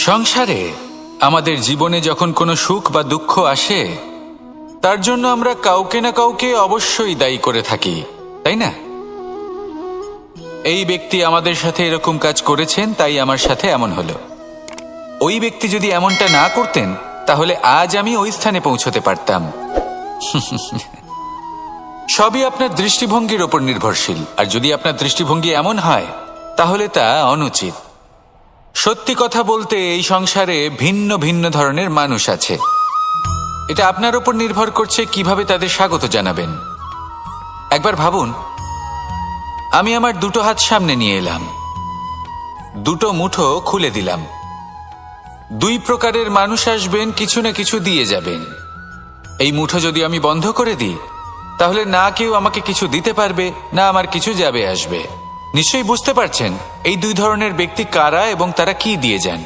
সংসারে আমাদের জীবনে যখন কোনো সুখ বা দুঃখ আসে, তার জন্য আমরা কাউকে না কাউকে অবশ্যই দায়ী করে থাকি, তাই না? এই ব্যক্তি আমাদের সাথে এরকম কাজ করেছেন, তাই আমার সাথে এমন হলো। ওই ব্যক্তি যদি এমনটা না করতেন, তাহলে আজ আমি ওই স্থানে পৌঁছতে পারতাম। সবই আপনার দৃষ্টিভঙ্গির ওপর নির্ভরশীল, আর যদি আপনার দৃষ্টিভঙ্গি এমন হয়, তাহলে তা অনুচিত। সত্যি কথা বলতে, এই সংসারে ভিন্ন ভিন্ন ধরনের মানুষ আছে। এটা আপনার ওপর নির্ভর করছে কিভাবে তাদের স্বাগত জানাবেন। একবার ভাবুন, আমি আমার দুটো হাত সামনে নিয়ে এলাম, দুটো মুঠো খুলে দিলাম। দুই প্রকারের মানুষ আসবেন, কিছু না কিছু দিয়ে যাবেন। এই মুঠো যদি আমি বন্ধ করে দিই, তাহলে না কেউ আমাকে কিছু দিতে পারবে, না আমার কিছু যাবে আসবে। নিশ্চয়ই বুঝতে পারছেন এই দুই ধরনের ব্যক্তি কারা এবং তারা কি দিয়ে যান।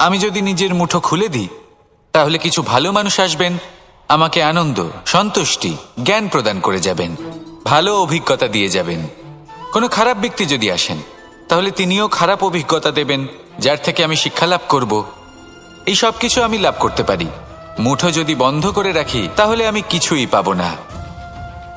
আমি যদি নিজের মুঠো খুলে দিই, তাহলে কিছু ভালো মানুষ আসবেন, আমাকে আনন্দ, সন্তুষ্টি, জ্ঞান প্রদান করে যাবেন, ভালো অভিজ্ঞতা দিয়ে যাবেন। কোনো খারাপ ব্যক্তি যদি আসেন, তাহলে তিনিও খারাপ অভিজ্ঞতা দেবেন, যার থেকে আমি শিক্ষা লাভ করব। এই সব কিছু আমি লাভ করতে পারি। মুঠো যদি বন্ধ করে রাখি, তাহলে আমি কিছুই পাবো না।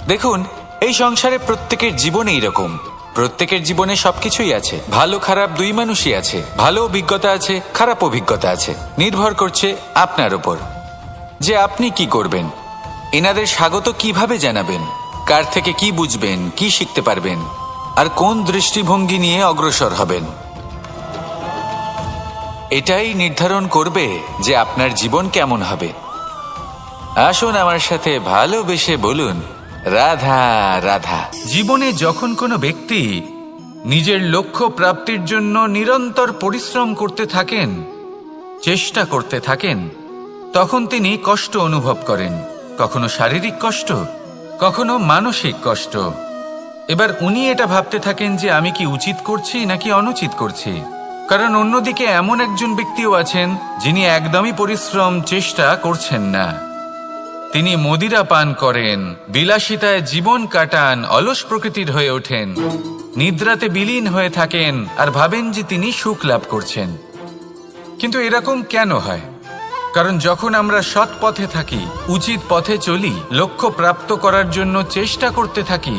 দেখুন, এই সংসারে প্রত্যেকের জীবনে এইরকম। প্রত্যেকের জীবনে সবকিছুই আছে, ভালো খারাপ দুই মানুষই আছে। ভালো অভিজ্ঞতা আছে, খারাপ অভিজ্ঞতা আছে। নির্ভর করছে আপনার ওপর যে আপনি কি করবেন, এনাদের স্বাগত কিভাবে জানাবেন, কার থেকে কি বুঝবেন, কি শিখতে পারবেন, আর কোন দৃষ্টিভঙ্গি নিয়ে অগ্রসর হবেন। এটাই নির্ধারণ করবে যে আপনার জীবন কেমন হবে। আসুন আমার সাথে ভালোবেসে বলুন, রাধা রাধা। জীবনে যখন কোনো ব্যক্তি নিজের লক্ষ্য প্রাপ্তির জন্য নিরন্তর পরিশ্রম করতে থাকেন, চেষ্টা করতে থাকেন, তখন তিনি কষ্ট অনুভব করেন। কখনো শারীরিক কষ্ট, কখনো মানসিক কষ্ট। এবার উনি এটা ভাবতে থাকেন যে আমি কি উচিত করছি নাকি অনুচিত করছি। কারণ অন্যদিকে এমন একজন ব্যক্তিও আছেন যিনি একদমই পরিশ্রম, চেষ্টা করছেন না। তিনি মদিরা পান করেন, বিলাসিতায় জীবন কাটান, অলস প্রকৃতির হয়ে ওঠেন, নিদ্রাতে বিলীন হয়ে থাকেন আর ভাবেন যে তিনি সুখ লাভ করছেন। কিন্তু এরকম কেন হয়? কারণ যখন আমরা সৎ পথে থাকি, উচিত পথে চলি, লক্ষ্য প্রাপ্ত করার জন্য চেষ্টা করতে থাকি,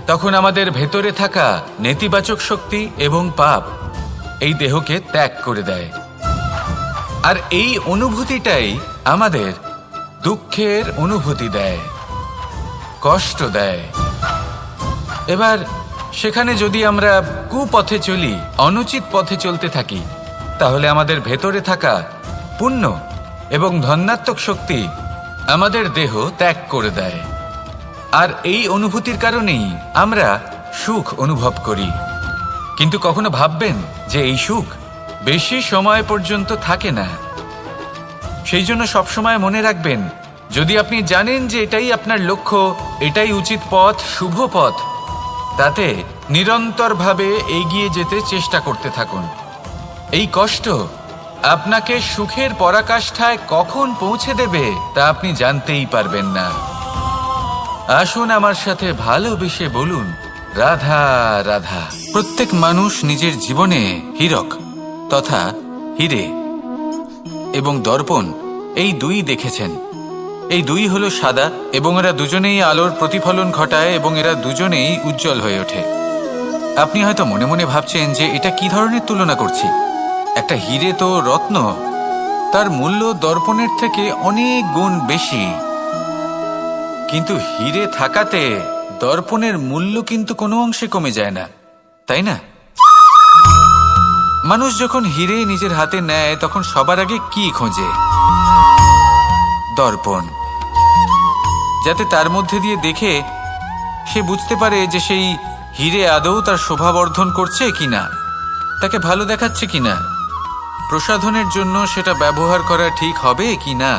তখন আমাদের ভেতরে থাকা নেতিবাচক শক্তি এবং পাপ এই দেহকে ত্যাগ করে দেয়। আর এই অনুভূতিটাই আমাদের দুঃখের অনুভূতি দেয়, কষ্ট দেয়। এবার সেখানে যদি আমরা কুপথে চলি, অনুচিত পথে চলতে থাকি, তাহলে আমাদের ভেতরে থাকা পুণ্য এবং ধনাত্মক শক্তি আমাদের দেহ ত্যাগ করে দেয়। আর এই অনুভূতির কারণেই আমরা সুখ অনুভব করি। কিন্তু কখনো ভাববেন যে এই সুখ বেশি সময় পর্যন্ত থাকে না। সেই জন্য সবসময় মনে রাখবেন, যদি আপনি জানেন যে এটাই আপনার লক্ষ্য, এটাই উচিত পথ, শুভ পথ, তাতে নিরন্তরভাবে এগিয়ে যেতে চেষ্টা করতে থাকুন। এই কষ্ট আপনাকে সুখের পরাকাষ্ঠায় কখন পৌঁছে দেবে তা আপনি জানতেই পারবেন না। আসুন আমার সাথে ভালোবেসে বলুন, রাধা রাধা। প্রত্যেক মানুষ নিজের জীবনে হীরক তথা হীরে এবং দর্পণ এই দুই দেখেছেন। এই দুই হলো সাদা এবং এরা দুজনেই আলোর প্রতিফলন ঘটায় এবং এরা দুজনেই উজ্জ্বল হয়ে ওঠে। আপনি হয়তো মনে মনে ভাবছেন যে এটা কি ধরনের তুলনা করছি। একটা হীরে তো রত্ন, তার মূল্য দর্পণের থেকে অনেক গুণ বেশি। কিন্তু হীরে থাকাতে দর্পণের মূল্য কিন্তু কোনো অংশে কমে যায় না, তাই না? মানুষ যখন হীরে নিজের হাতে নেয়, তখন সবার আগে কি খোঁজে? দর্পণ, যাতে তার মধ্যে দিয়ে দেখে সে বুঝতে পারে যে সেই হীরে আদৌ তার শোভাবর্ধন করছে কিনা, তাকে ভালো দেখাচ্ছে কিনা, প্রসাধনের জন্য সেটা ব্যবহার করা ঠিক হবে কিনা।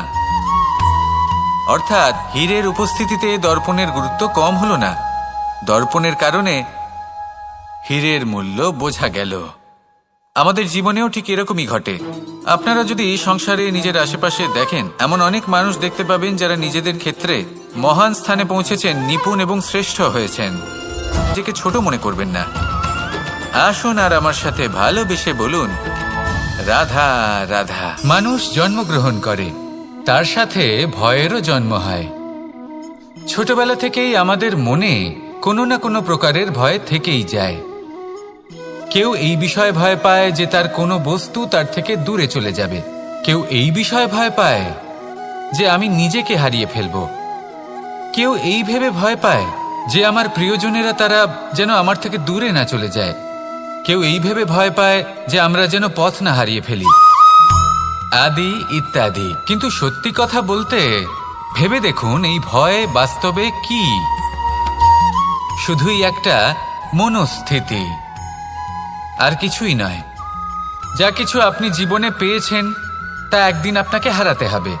অর্থাৎ হীরের উপস্থিতিতে দর্পণের গুরুত্ব কম হলো না। দর্পণের কারণে হীরের মূল্য বোঝা গেল। আমাদের জীবনেও ঠিক এরকমই ঘটে। আপনারা যদি সংসারে নিজের আশেপাশে দেখেন, এমন অনেক মানুষ দেখতে পাবেন যারা নিজেদের ক্ষেত্রে মহান স্থানে পৌঁছেছেন, নিপুণ এবং শ্রেষ্ঠ হয়েছেন। নিজেকে ছোট মনে করবেন না। আসুন আর আমার সাথে ভালোবেসে বলুন, রাধা রাধা। মানুষ জন্মগ্রহণ করে, তার সাথে ভয়েরও জন্ম হয়। ছোটবেলা থেকেই আমাদের মনে কোনো না কোনো প্রকারের ভয় থেকেই যায়। কেউ এই বিষয়ে ভয় পায় যে তার কোনো বস্তু তার থেকে দূরে চলে যাবে। কেউ এই বিষয়ে ভয় পায় যে আমি নিজেকে হারিয়ে ফেলব। কেউ এই ভেবে ভয় পায় যে আমার প্রিয়জনেরা তারা যেন আমার থেকে দূরে না চলে যায়। কেউ এই ভেবে ভয় পায় যে আমরা যেন পথ না হারিয়ে ফেলি, আদি ইত্যাদি। কিন্তু সত্যি কথা বলতে ভেবে দেখুন, এই ভয় বাস্তবে কি? শুধুই একটা মনস্থিতি, আর কিছুই নয়। যা কিছু আপনি জীবনে পেয়েছেন তা একদিন আপনাকে হারাতে হবে।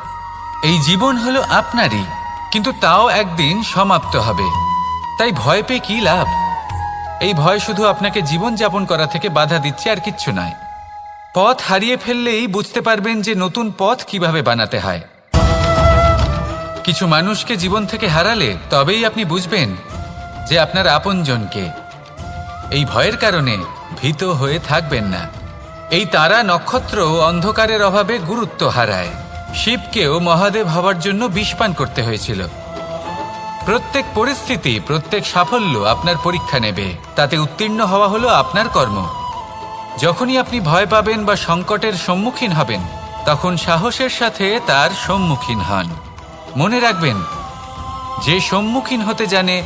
এই জীবন হলো আপনারই, কিন্তু তাও একদিন সমাপ্ত হবে। তাই ভয় পেয়ে কি লাভ? এই ভয় শুধু আপনাকে জীবন যাপন করা থেকে বাধা দিচ্ছে, আর কিচ্ছু নয়। পথ হারিয়ে ফেললেই বুঝতে পারবেন যে নতুন পথ কিভাবে বানাতে হয়। কিছু মানুষকে জীবন থেকে হারালে তবেই আপনি বুঝবেন যে আপনার আপনজনকে। এই ভয়ের কারণে ভীত হয়ে থাকবেন না। এই তারা নক্ষত্র অন্ধকারের অভাবে গুরুত্ব হারায়। শিবকেও মহাদেব হওয়ার জন্য বিষপান করতে হয়েছিল। প্রত্যেক পরিস্থিতি, প্রত্যেক সাফল্য আপনার পরীক্ষা নেবে। তাতে উত্তীর্ণ হওয়া হলো আপনার কর্ম। যখনই আপনি ভয় পাবেন বা সংকটের সম্মুখীন হবেন, তখন সাহসের সাথে তার সম্মুখীন হন। মনে রাখবেন, যে সম্মুখীন হতে জানে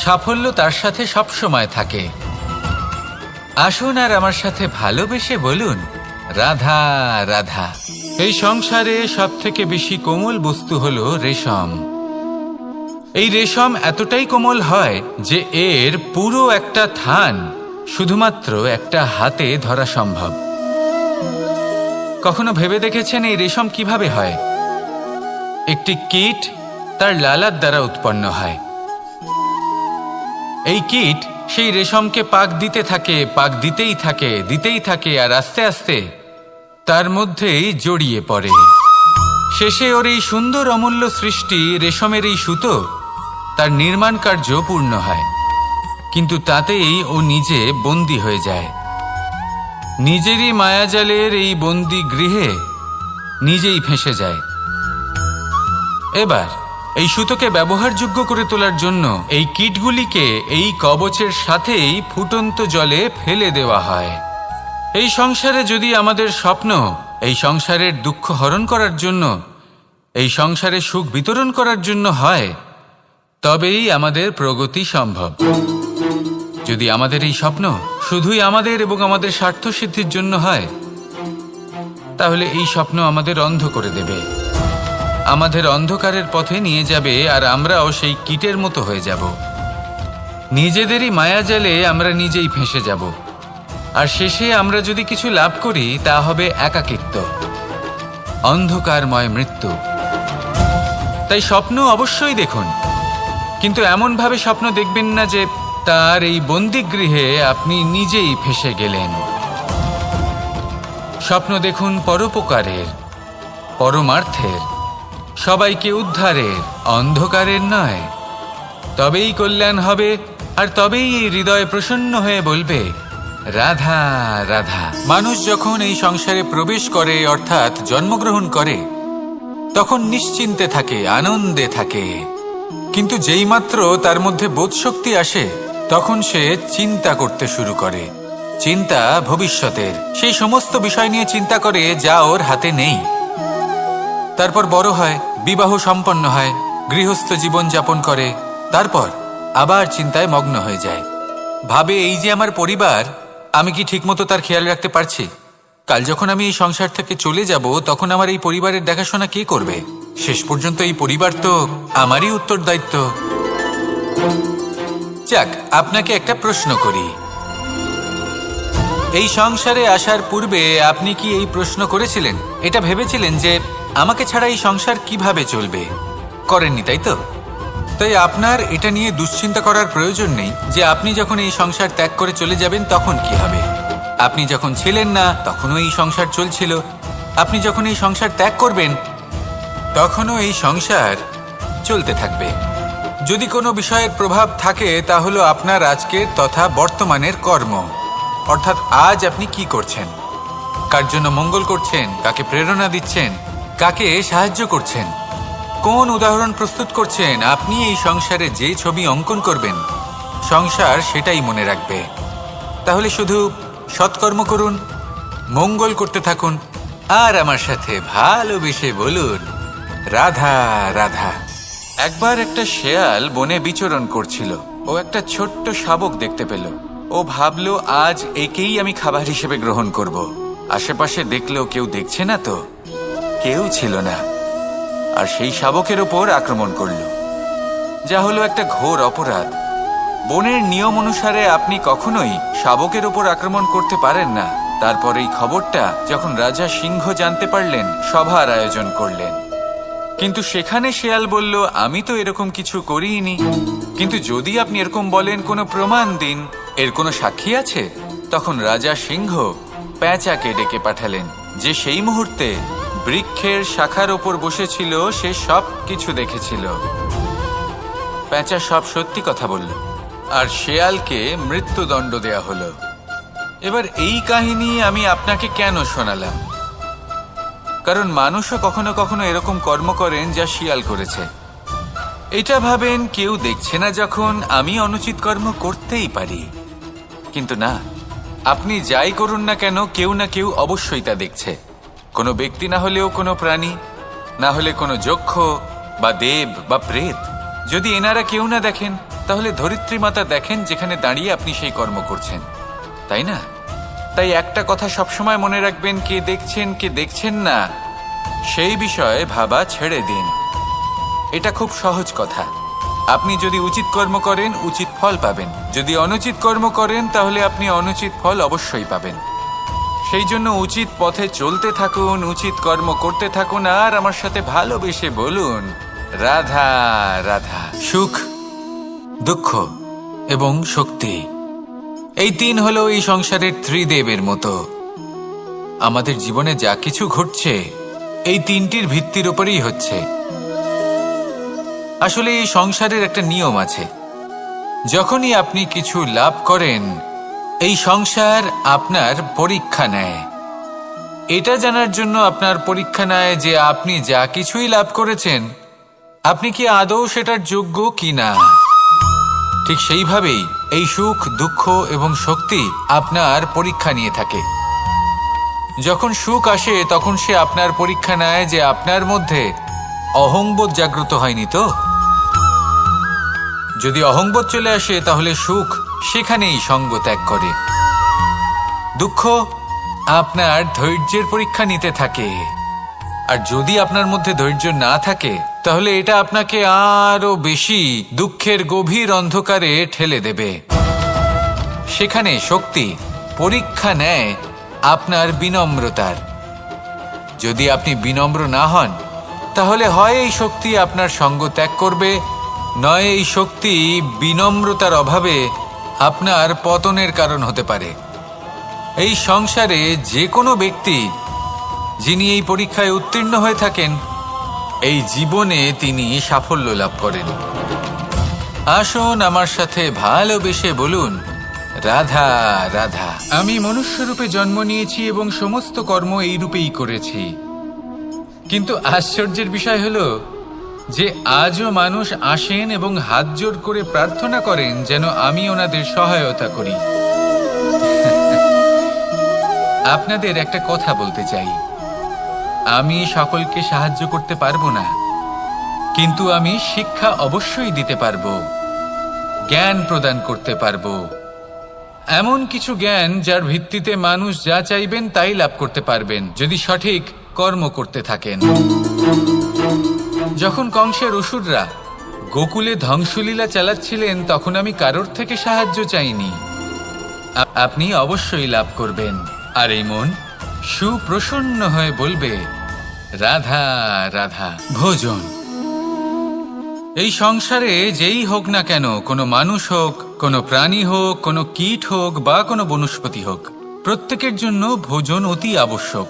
সাফল্য তার সাথে সবসময় থাকে। আসুন আর আমার সাথে ভালোবেসে বলুন, রাধা রাধা। এই সংসারে সবথেকে বেশি কোমল বস্তু হলো রেশম। এই রেশম এতটাই কোমল হয় যে এর পুরো একটা থান শুধুমাত্র একটা হাতে ধরা সম্ভব। কখনো ভেবে দেখেছেন এই রেশম কিভাবে হয়? একটি কীট তার লালার দ্বারা উৎপন্ন হয়। এই কীট সেই রেশমকে পাক দিতে থাকে, পাক দিতেই থাকে, আর আস্তে আস্তে তার মধ্যেই জড়িয়ে পড়ে। শেষে ওর এই সুন্দর অমূল্য সৃষ্টি রেশমের এই সুতো তার নির্মাণ কার্য পূর্ণ হয়। কিন্তু তাতেই ও নিজে বন্দী হয়ে যায়। নিজেরই মায়াজালের এই বন্দী গৃহে নিজেই ফেঁসে যায়। এবার এই সুতোকে ব্যবহারযোগ্য করে তোলার জন্য এই কীটগুলিকে এই কবচের সাথেই ফুটন্ত জলে ফেলে দেওয়া হয়। এই সংসারে যদি আমাদের স্বপ্ন এই সংসারের দুঃখ হরণ করার জন্য, এই সংসারে সুখ বিতরণ করার জন্য হয়, তবেই আমাদের প্রগতি সম্ভব। যদি আমাদের এই স্বপ্ন শুধুই আমাদের এবং আমাদের স্বার্থ সিদ্ধির জন্য হয়, তাহলে এই স্বপ্ন আমাদের অন্ধ করে দেবে, আমাদের অন্ধকারের পথে নিয়ে যাবে, আর আমরাও সেই কীটের মতো হয়ে যাব। নিজেদেরই মায়াজালে আমরা নিজেই ফেঁসে যাব, আর শেষে আমরা যদি কিছু লাভ করি তা হবে একাকিত্ব, অন্ধকারময় মৃত্যু। তাই স্বপ্ন অবশ্যই দেখুন, কিন্তু এমনভাবে স্বপ্ন দেখবেন না যে তার এই বন্দিগৃহে আপনি নিজেই ফেঁসে গেলেন। স্বপ্ন দেখুন পরোপকারের, পরমার্থের, সবাইকে উদ্ধারের, অন্ধকারের নয়। তবেই কল্যাণ হবে, আর তবেই এই হৃদয় প্রসন্ন হয়ে বলবে, রাধা রাধা। মানুষ যখন এই সংসারে প্রবেশ করে, অর্থাৎ জন্মগ্রহণ করে, তখন নিশ্চিন্তে থাকে, আনন্দে থাকে। কিন্তু যেইমাত্র তার মধ্যে বোধশক্তি আসে, তখন সে চিন্তা করতে শুরু করে। চিন্তা ভবিষ্যতের, সেই সমস্ত বিষয় নিয়ে চিন্তা করে যা ওর হাতে নেই। তারপর বড় হয়, বিবাহ সম্পন্ন হয়, গৃহস্থ জীবন যাপন করে, তারপর আবার চিন্তায় মগ্ন হয়ে যায়। ভাবে, এই যে আমার পরিবার, আমি কি ঠিকমতো তার খেয়াল রাখতে পারছি? কাল যখন আমি এই সংসার থেকে চলে যাব, তখন আমার এই পরিবারের দেখাশোনা কে করবে? শেষ পর্যন্ত এই পরিবার তো আমারই উত্তরদায়িত্ব। যাক, আপনাকে একটা প্রশ্ন করি। এই সংসারে আসার পূর্বে আপনি কি এই প্রশ্ন করেছিলেন, এটা ভেবেছিলেন যে আমাকে ছাড়া এই সংসার কিভাবে চলবে? করেননি, তাই তো? তাই আপনার এটা নিয়ে দুশ্চিন্তা করার প্রয়োজন নেই যে আপনি যখন এই সংসার ত্যাগ করে চলে যাবেন তখন কি হবে। আপনি যখন ছিলেন না তখনও এই সংসার চলছিল, আপনি যখন এই সংসার ত্যাগ করবেন তখনও এই সংসার চলতে থাকবে। যদি কোনো বিষয়ের প্রভাব থাকে, তা হলো আপনার আজকের তথা বর্তমানের কর্ম, অর্থাৎ আজ আপনি কি করছেন। কার জন্য মঙ্গল করছেন, কাকে প্রেরণা দিচ্ছেন, কাকে সাহায্য করছেন, কোন উদাহরণ প্রস্তুত করছেন। আপনি এই সংসারে যে ছবি অঙ্কন করবেন, সংসার সেটাই মনে রাখবে। তাহলে শুধু সৎকর্ম করুন, মঙ্গল করতে থাকুন, আর আমার সাথে ভালোবেসে বলুন, রাধা রাধা। একবার একটা শেয়াল বনে বিচরণ করছিল। ও একটা ছোট্ট শাবক দেখতে পেল। ও ভাবলো, আজ একেই আমি খাবার হিসেবে গ্রহণ করব। আশেপাশে দেখলো কেউ দেখছে না, তো কেউ ছিল না, আর সেই শাবকের ওপর আক্রমণ করল, যা হলো একটা ঘোর অপরাধ। বনের নিয়ম অনুসারে আপনি কখনোই শাবকের ওপর আক্রমণ করতে পারেন না। তারপর এই খবরটা যখন রাজা সিংহ জানতে পারলেন, সভার আয়োজন করলেন। কিন্তু সেখানে শেয়াল বলল, আমি তো এরকম কিছু করিনি। কিন্তু যদি আপনি এরকম বলেন, কোনো প্রমাণ দিন, এর কোনো সাক্ষী আছে? তখন রাজা সিংহ পেঁচাকে ডেকে পাঠালেন, যে সেই মুহূর্তে বৃক্ষের শাখার ওপর বসেছিল। সে সব কিছু দেখেছিল। পেঁচা সব সত্যি কথা বলল, আর শেয়ালকে মৃত্যুদণ্ড দেয়া হলো। এবার এই কাহিনী আমি আপনাকে কেন শোনালাম? কারণ মানুষও কখনো কখনো এরকম কর্ম করেন যা শিয়াল করেছে। এটা ভাবেন কেউ দেখছে না, যখন আমি অনুচিত কর্ম করতেই পারি। কিন্তু না, আপনি যাই করুন না কেন, কেউ না কেউ অবশ্যই তা দেখছে। কোনো ব্যক্তি না হলেও কোনো প্রাণী, না হলে কোনো যক্ষ বা দেব বা প্রেত। যদি এনারা কেউ না দেখেন, তাহলে ধরিত্রী মাতা দেখেন, যেখানে দাঁড়িয়ে আপনি সেই কর্ম করছেন, তাই না? তাই একটা কথা সবসময় মনে রাখবেন, কে দেখছেন কে দেখছেন না সেই বিষয়ে ভাবা ছেড়ে দিন। এটা খুব সহজ কথা। আপনি যদি উচিত কর্ম করেন, উচিত ফল পাবেন। যদি অনুচিত কর্ম করেন, তাহলে আপনি অনুচিত ফল অবশ্যই পাবেন। সেই জন্য উচিত পথে চলতে থাকুন, উচিত কর্ম করতে থাকুন, আর আমার সাথে ভালোবেসে বলুন, রাধা রাধা। সুখ, দুঃখ এবং শক্তি, এই তিন হলো এই সংসারের ত্রিদেবের মতো। আমাদের জীবনে যা কিছু ঘটছে, এই তিনটির ভিত্তির উপরেই হচ্ছে। আসলে এই সংসারের একটা নিয়ম আছে। যখনই আপনি কিছু লাভ করেন, এই সংসার আপনার পরীক্ষা নেয়। এটা জানার জন্য আপনার পরীক্ষা নেয় যে আপনি যা কিছুই লাভ করেছেন, আপনি কি আদৌ সেটার যোগ্য কি না। ঠিক সেইভাবেই এই সুখ, দুঃখ এবং শক্তি আপনার পরীক্ষা নিয়ে থাকে। যখন সুখ আসে, তখন সে আপনার পরীক্ষা নেয় যে আপনার মধ্যে অহংবোধ জাগ্রত হয়নি তো। যদি অহংবোধ চলে আসে, তাহলে সুখ সেখানেই সঙ্গ ত্যাগ করে। দুঃখ আপনার ধৈর্যের পরীক্ষা নিতে থাকে, আর যদি আপনার মধ্যে ধৈর্য না থাকে, তাহলে এটা আপনাকে আরো বেশি দুঃখের গভীর অন্ধকারে ঠেলে দেবে। সেখানে শক্তি পরীক্ষা নেয় আপনার বিনম্রতার। যদি আপনি বিনম্র না হন, তাহলে হয় এই শক্তি আপনার সঙ্গ ত্যাগ করবে, নয় এই শক্তি বিনম্রতার অভাবে আপনার পতনের কারণ হতে পারে। এই সংসারে যে কোনো ব্যক্তি যিনি এই পরীক্ষায় উত্তীর্ণ হয়ে থাকেন, এই জীবনে তিনি সাফল্য লাভ করেন। আসুন আমার সাথে ভালোবেসে বলুন, রাধা রাধা। আমি মনুষ্যরূপে জন্ম নিয়েছি এবং সমস্ত কর্ম এই রূপেই করেছি। কিন্তু আশ্চর্যের বিষয় হলো যে আজও মানুষ আসেন এবং হাত জোড় করে প্রার্থনা করেন যেন আমি ওনাদের সহায়তা করি। আপনাদের একটা কথা বলতে চাই, আমি সকলকে সাহায্য করতে পারবো না, কিন্তু আমি শিক্ষা অবশ্যই দিতে পারবো, জ্ঞান প্রদান করতে পারবো। এমন কিছু জ্ঞান যার ভিত্তিতে মানুষ যা চাইবেন তাই লাভ করতে পারবেন, যদি সঠিক কর্ম করতে থাকেন। যখন কংসের অসুররা গোকুলে ধ্বংসলীলা চালাচ্ছিলেন, তখন আমি কারোর থেকে সাহায্য চাইনি। আপনি অবশ্যই লাভ করবেন। আর এই মন সুপ্রসন্ন হয়ে বলবে, রাধা রাধা। ভোজন, এই সংসারে যেই হোক না কেন, কোনো মানুষ হোক, কোনো প্রাণী হোক, কোনো কীট হোক বা কোনো বনস্পতি হোক, প্রত্যেকের জন্য ভোজন অতি আবশ্যক।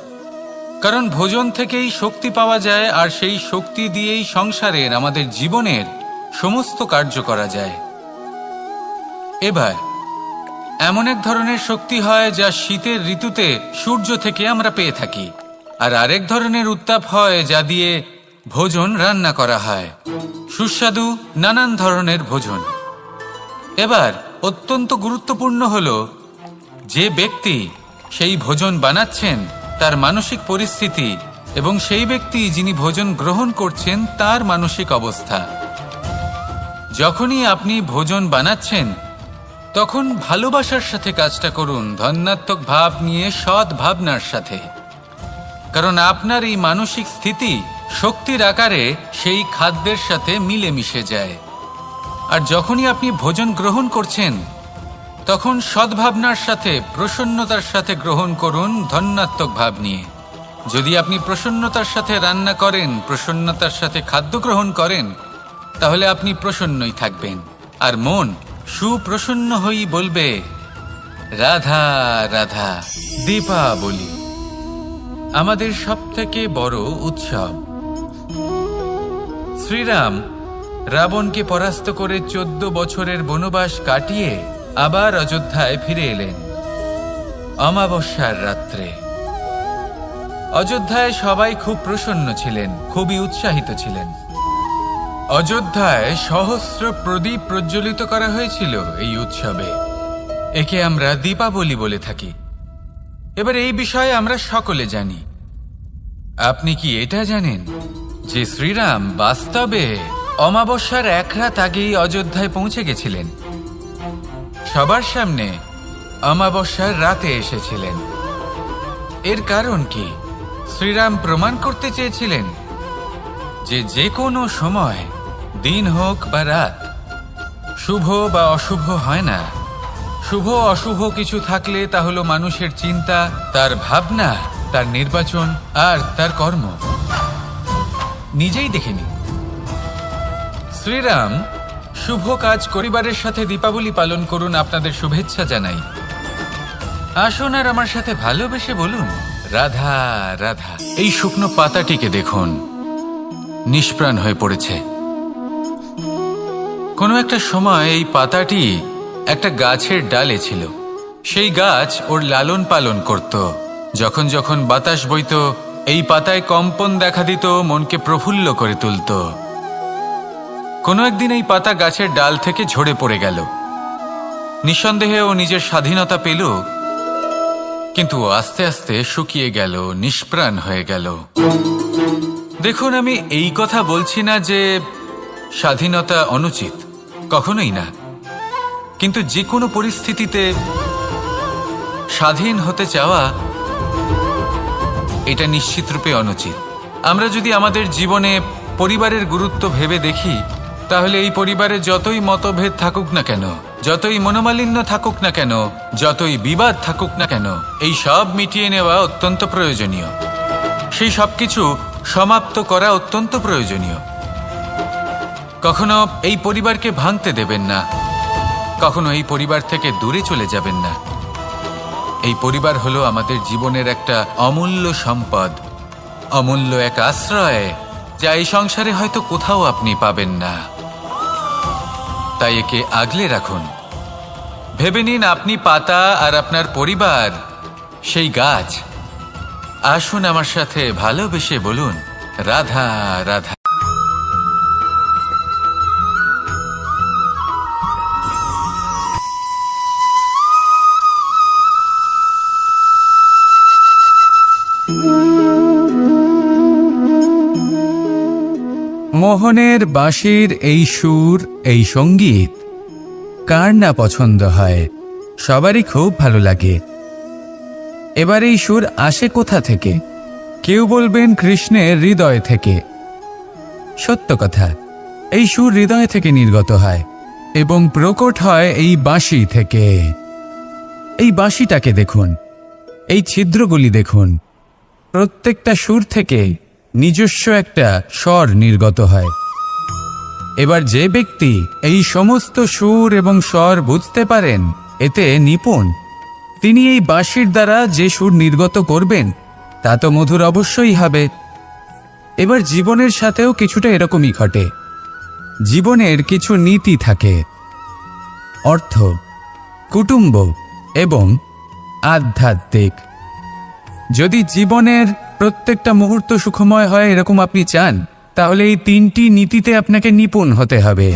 কারণ ভোজন থেকেই শক্তি পাওয়া যায়, আর সেই শক্তি দিয়েই সংসারের, আমাদের জীবনের সমস্ত কার্য করা যায়। এবার এমন এক ধরনের শক্তি হয় যা শীতের ঋতুতে সূর্য থেকে আমরা পেয়ে থাকি, আর আরেক ধরনের উত্তাপ হয় যা দিয়ে ভোজন রান্না করা হয়, সুস্বাদু নানান ধরনের ভোজন। এবার অত্যন্ত গুরুত্বপূর্ণ হলো যে ব্যক্তি সেই ভোজন বানাচ্ছেন তার মানসিক পরিস্থিতি এবং সেই ব্যক্তি যিনি ভোজন গ্রহণ করছেন তার মানসিক অবস্থা। যখনই আপনি ভোজন বানাচ্ছেন তখন ভালোবাসার সাথে কাজটা করুন, ধন্যাত্মক ভাব নিয়ে, সৎ ভাবনার সাথে, কারণ আপনার এই মানসিক স্থিতি শক্তির আকারে সেই খাদ্যের সাথে মিলেমিশে যায়। আর যখনই আপনি ভোজন গ্রহণ করছেন তখন সদ্ভাবনার সাথে, প্রসন্নতার সাথে গ্রহণ করুন, ধন্যাত্মক ভাব নিয়ে। যদি আপনি প্রসন্নতার সাথে রান্না করেন, প্রসন্নতার সাথে খাদ্য গ্রহণ করেন, তাহলে আপনি প্রসন্নই থাকবেন, আর মন সুপ্রসন্ন হয়েই বলবে রাধা রাধা। দীপাবলি আমাদের সবথেকে বড় উৎসব। শ্রীরাম রাবণকে পরাস্ত করে 14 বছরের বনবাস কাটিয়ে আবার অযোধ্যায় ফিরে এলেন অমাবস্যার রাত্রে। অযোধ্যায় সবাই খুব প্রসন্ন ছিলেন, খুবই উৎসাহিত ছিলেন। অযোধ্যায় সহস্র প্রদীপ প্রজ্বলিত করা হয়েছিল এই উৎসবে। একে আমরা দীপাবলি বলে থাকি। এবার এই বিষয়ে আমরা সকলে জানি। আপনি কি এটা জানেন যে শ্রীরাম বাস্তবে অমাবস্যার এক রাত আগেই অযোধ্যায় পৌঁছে গেছিলেন? সবার সামনে অমাবস্যার রাতে এসেছিলেন। এর কারণ কি? শ্রীরাম প্রমাণ করতে চেয়েছিলেন যে যে কোনো সময়, দিন হোক বা রাত, শুভ বা অশুভ হয় না। শুভ অশুভ কিছু থাকলে তা হলো মানুষের চিন্তা, তার ভাবনা, তার নির্বাচন আর তার কর্ম। নিজেই দেখে নিন। শ্রীরাম শুভ কাজ পরিবারের সাথে দীপাবলি পালন করুন, আপনাদের শুভেচ্ছা জানাই। আসুন আর আমার সাথে ভালোবেসে বলুন রাধা রাধা। এই শুকনো পাতাটিকে দেখুন, নিষ্প্রাণ হয়ে পড়েছে। কোনো একটা সময় এই পাতাটি একটা গাছের ডালে ছিল। সেই গাছ ওর লালন পালন করত। যখন যখন বাতাস বইত, এই পাতায় কম্পন দেখা দিত, মনকে প্রফুল্ল করে তুলত। কোনো একদিন এই পাতা গাছের ডাল থেকে ঝরে পড়ে গেল। নিঃসন্দেহে ও নিজের স্বাধীনতা পেল, কিন্তু আস্তে আস্তে শুকিয়ে গেল, নিষ্প্রাণ হয়ে গেল। দেখুন, আমি এই কথা বলছি না যে স্বাধীনতা অনুচিত, কখনোই না। কিন্তু যে কোনো পরিস্থিতিতে স্বাধীন হতে চাওয়া এটা নিশ্চিতরূপে অনুচিত। আমরা যদি আমাদের জীবনে পরিবারের গুরুত্ব ভেবে দেখি, তাহলে এই পরিবারে যতই মতভেদ থাকুক না কেন, যতই মনোমালিন্য থাকুক না কেন, যতই বিবাদ থাকুক না কেন, এই সব মিটিয়ে নেওয়া অত্যন্ত প্রয়োজনীয়। সেই সব কিছু সমাপ্ত করা অত্যন্ত প্রয়োজনীয়। কখনো এই পরিবারকে ভাঙতে দেবেন না, কখনো এই পরিবার থেকে দূরে চলে যাবেন না। এই পরিবার হলো আমাদের জীবনের একটা অমূল্য সম্পদ, অমূল্য এক আশ্রয়, যা এই সংসারে হয়তো কোথাও আপনি পাবেন না। তাই একে আগলে রাখুন। ভেবে নিন আপনি পাতা আর আপনার পরিবার সেই গাছ। আসুন আমার সাথে ভালোবেসে বলুন রাধা রাধা। মোহনের বাঁশির এই সুর, এই সঙ্গীত কার না পছন্দ হয়? সবারই খুব ভালো লাগে। এবার এই সুর আসে কোথা থেকে? কেউ বলবেন কৃষ্ণের হৃদয় থেকে। সত্য কথা, এই সুর হৃদয় থেকে নির্গত হয় এবং প্রকট হয় এই বাঁশি থেকে। এই বাঁশিটাকে দেখুন, এই ছিদ্রগুলি দেখুন। প্রত্যেকটা সুর থেকে নিজস্ব একটা স্বর নির্গত হয়। এবার যে ব্যক্তি এই সমস্ত সুর এবং স্বর বুঝতে পারেন, এতে নিপুণ, তিনি এই বাঁশির দ্বারা যে সুর নির্গত করবেন তা তো মধুর অবশ্যই হবে। এবার জীবনের সাথেও কিছুটা এরকমই ঘটে। জীবনের কিছু নীতি থাকে, অর্থ, কুটুম্ব, এবং আধ্যাত্মিক। যদি জীবনের প্রত্যেকটা মুহূর্ত সুখময় হয় এরকম আপনি চান, তাহলে এই তিনটি নীতিতে আপনাকে নিপুণ হতে হবে।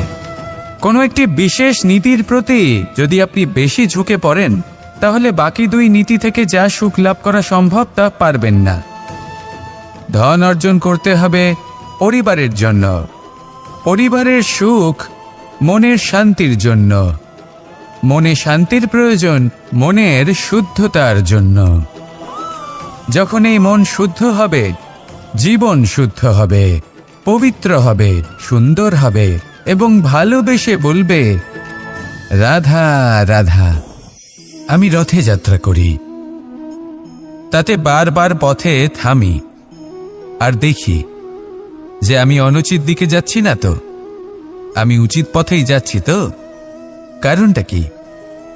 কোনো একটি বিশেষ নীতির প্রতি যদি আপনি বেশি ঝুঁকে পড়েন, তাহলে বাকি দুই নীতি থেকে যা সুখ লাভ করা সম্ভব তা পারবেন না। ধন অর্জন করতে হবে পরিবারের জন্য, পরিবারের সুখ মনের শান্তির জন্য, মনে শান্তির প্রয়োজন মনের শুদ্ধতার জন্য। যখন এই মন শুদ্ধ হবে, জীবন শুদ্ধ হবে, পবিত্র হবে, সুন্দর হবে এবং ভালোবেসে বলবে, রাধা রাধা। আমি রথে যাত্রা করি, তাতে বারবার পথে থামি আর দেখি যে আমি অনুচিত দিকে যাচ্ছি না তো, আমি উচিত পথেই যাচ্ছি তো। কারণটা কি?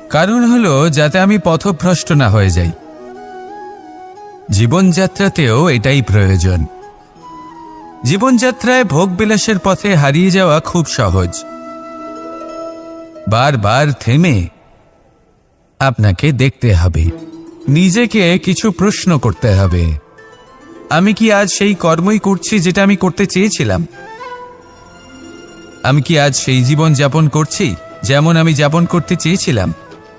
কারণ হলো যাতে আমি পথভ্রষ্ট না হয়ে যাই। জীবনযাত্রাতেও এটাই প্রয়োজন। জীবনযাত্রায় ভোগবিলাসের পথে হারিয়ে যাওয়া খুব সহজ। বারবার থেমে আপনাকে দেখতে হবে, নিজেকে কিছু প্রশ্ন করতে হবে। আমি কি আজ সেই কর্মই করছি যেটা আমি করতে চেয়েছিলাম? আমি কি আজ সেই জীবন যাপন করছি যেমন আমি যাপন করতে চেয়েছিলাম?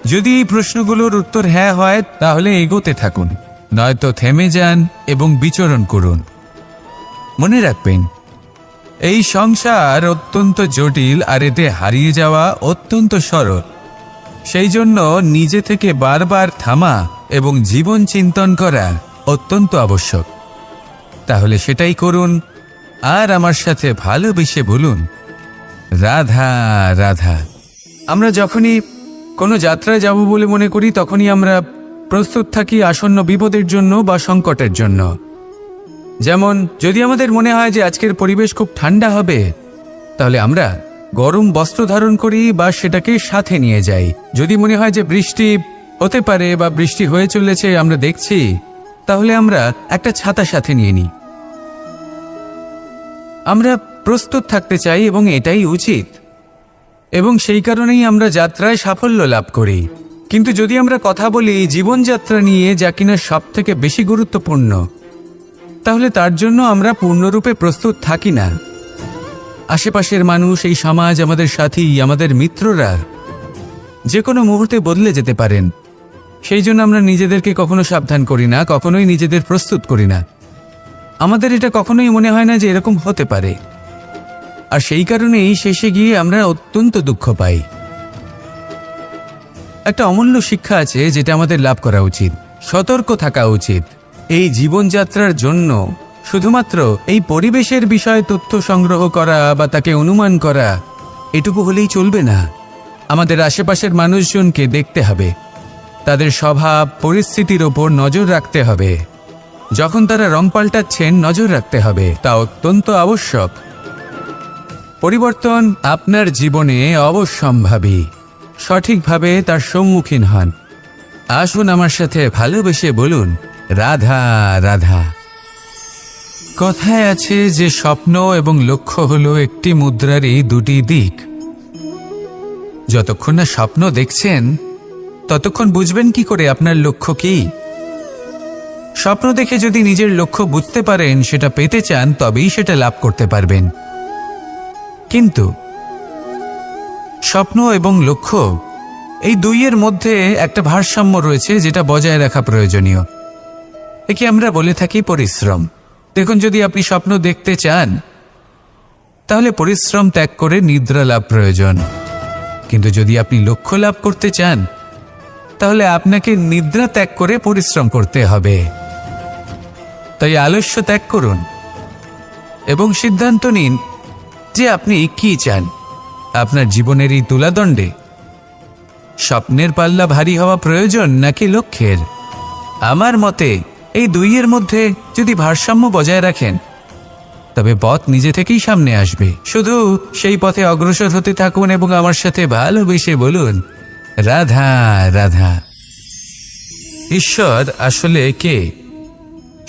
যদি এই প্রশ্নগুলোর উত্তর হ্যাঁ হয়, তাহলে এগোতে থাকুন, নয়তো থেমে যান এবং বিচরণ করুন। মনে রাখবেন, এই সংসার অত্যন্ত জটিল আর এতে হারিয়ে যাওয়া অত্যন্ত সরল। সেই জন্য নিজে থেকে বারবার থামা এবং জীবন চিন্তন করা অত্যন্ত আবশ্যক। তাহলে সেটাই করুন আর আমার সাথে ভালোবেসে বলুন, রাধা রাধা। আমরা যখনই কোনো যাত্রায় যাব বলে মনে করি, তখনই আমরা প্রস্তুত থাকি আসন্ন বিপদের জন্য বা সংকটের জন্য। যেমন যদি আমাদের মনে হয় যে আজকের পরিবেশ খুব ঠান্ডা হবে, তাহলে আমরা গরম বস্ত্র ধারণ করি বা সেটাকে সাথে নিয়ে যাই। যদি মনে হয় যে বৃষ্টি হতে পারে বা বৃষ্টি হয়ে চলেছে, আমরা দেখছি, তাহলে আমরা একটা ছাতা সাথে নিয়ে নিই। আমরা প্রস্তুত থাকতে চাই এবং এটাই উচিত, এবং সেই কারণেই আমরা যাত্রায় সাফল্য লাভ করি। কিন্তু যদি আমরা কথা বলি জীবনযাত্রা নিয়ে, যা কিনা সব থেকে বেশি গুরুত্বপূর্ণ, তাহলে তার জন্য আমরা পূর্ণরূপে প্রস্তুত থাকি না। আশেপাশের মানুষ, এই সমাজ, আমাদের সাথী, আমাদের মিত্ররা যে কোনো মুহূর্তে বদলে যেতে পারেন। সেই জন্য আমরা নিজেদেরকে কখনো সাবধান করি না, কখনোই নিজেদের প্রস্তুত করি না। আমাদের এটা কখনোই মনে হয় না যে এরকম হতে পারে, আর সেই কারণেই শেষে গিয়ে আমরা অত্যন্ত দুঃখ পাই। একটা অমূল্য শিক্ষা আছে যেটা আমাদের লাভ করা উচিত, সতর্ক থাকা উচিত। এই জীবনযাত্রার জন্য শুধুমাত্র এই পরিবেশের বিষয়ে তথ্য সংগ্রহ করা বা তাকে অনুমান করা, এটুকু হলেই চলবে না। আমাদের আশেপাশের মানুষজনকে দেখতে হবে, তাদের স্বভাব পরিস্থিতির ওপর নজর রাখতে হবে। যখন তারা রং পাল্টাচ্ছেন, নজর রাখতে হবে, তা অত্যন্ত আবশ্যক। পরিবর্তন আপনার জীবনে অবশ্যম্ভাবী, সঠিকভাবে তার সম্মুখীন হন। আসুন আমার সাথে ভালোবেসে বলুন, রাধা রাধা। কথায় আছে যে স্বপ্ন এবং লক্ষ্য হলো একটি মুদ্রারই দুটি দিক। যতক্ষণ না স্বপ্ন দেখছেন, ততক্ষণ বুঝবেন কি করে আপনার লক্ষ্য কি? স্বপ্ন দেখে যদি নিজের লক্ষ্য বুঝতে পারেন, সেটা পেতে চান, তবেই সেটা লাভ করতে পারবেন। কিন্তু স্বপ্ন এবং লক্ষ্য, এই দুইয়ের মধ্যে একটা ভারসাম্য রয়েছে যেটা বজায় রাখা প্রয়োজনীয়। একে আমরা বলে থাকি পরিশ্রম। দেখুন, যদি আপনি স্বপ্ন দেখতে চান, তাহলে পরিশ্রম ত্যাগ করে নিদ্রা লাভ প্রয়োজন। কিন্তু যদি আপনি লক্ষ্য লাভ করতে চান, তাহলে আপনাকে নিদ্রা ত্যাগ করে পরিশ্রম করতে হবে। তাই আলস্য ত্যাগ করুন এবং সিদ্ধান্ত নিন যে আপনি কি চান। আপনার জীবনের এই তুলাদণ্ডে স্বপ্নের পাল্লা ভারী হওয়া প্রয়োজন নাকি লক্ষ্যের? আমার মতে এই দুইয়ের মধ্যে যদি ভারসাম্য বজায় রাখেন, তবে পথ নিজে থেকেই সামনে আসবে। শুধু সেই পথে অগ্রসর হতে থাকুন এবং আমার সাথে ভালোবেসে বলুন, রাধা রাধা। ঈশ্বর আসলে কে?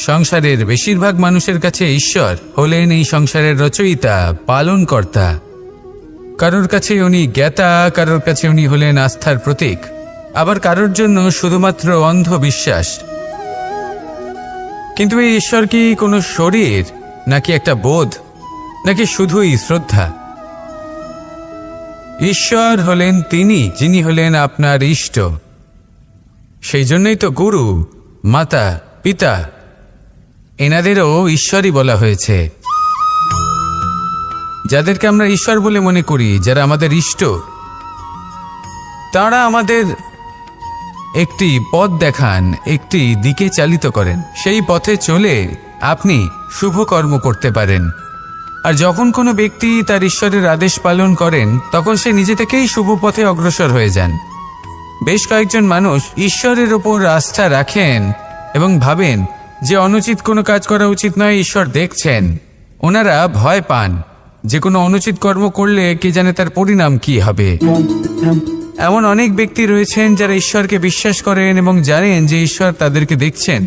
সংসারের বেশিরভাগ মানুষের কাছে ঈশ্বর হলেন এই সংসারের রচয়িতা, পালনকর্তা। কারোর কাছে উনি জ্ঞাতা, কারোর কাছে উনি হলেন আস্থার প্রতীক। আবার কারোর জন্য শুধুমাত্র অন্ধবিশ্বাস। কিন্তু এই ঈশ্বর কি কোনো শরীর, নাকি একটা বোধ, নাকি শুধুই শ্রদ্ধা? ঈশ্বর হলেন তিনি যিনি হলেন আপনার ইষ্ট। সেই জন্যই তো গুরু, মাতা, পিতা এনাদেরও ঈশ্বরই বলা হয়েছে। যাদেরকে আমরা ঈশ্বর বলে মনে করি, যারা আমাদের ইষ্ট, তারা আমাদের একটি পথ দেখান, একটি দিকে চালিত করেন। সেই পথে চলে আপনি শুভ কর্ম করতে পারেন। আর যখন কোনো ব্যক্তি তার ঈশ্বরের আদেশ পালন করেন, তখন সে নিজে থেকেই শুভ পথে অগ্রসর হয়ে যান। বেশ কয়েকজন মানুষ ঈশ্বরের ওপর আস্থা রাখেন এবং ভাবেন যে অনুচিত কোনো কাজ করা উচিত নয়, ঈশ্বর দেখছেন। ওনারা ভয় পান যে কোনো অনুচিত কর্ম করলে কে জানে তার পরিণাম কি হবে। এমন অনেক ব্যক্তি রয়েছেন যারা ঈশ্বরকে বিশ্বাস করেন এবং জানেন যে ঈশ্বর তাদেরকে দেখছেন,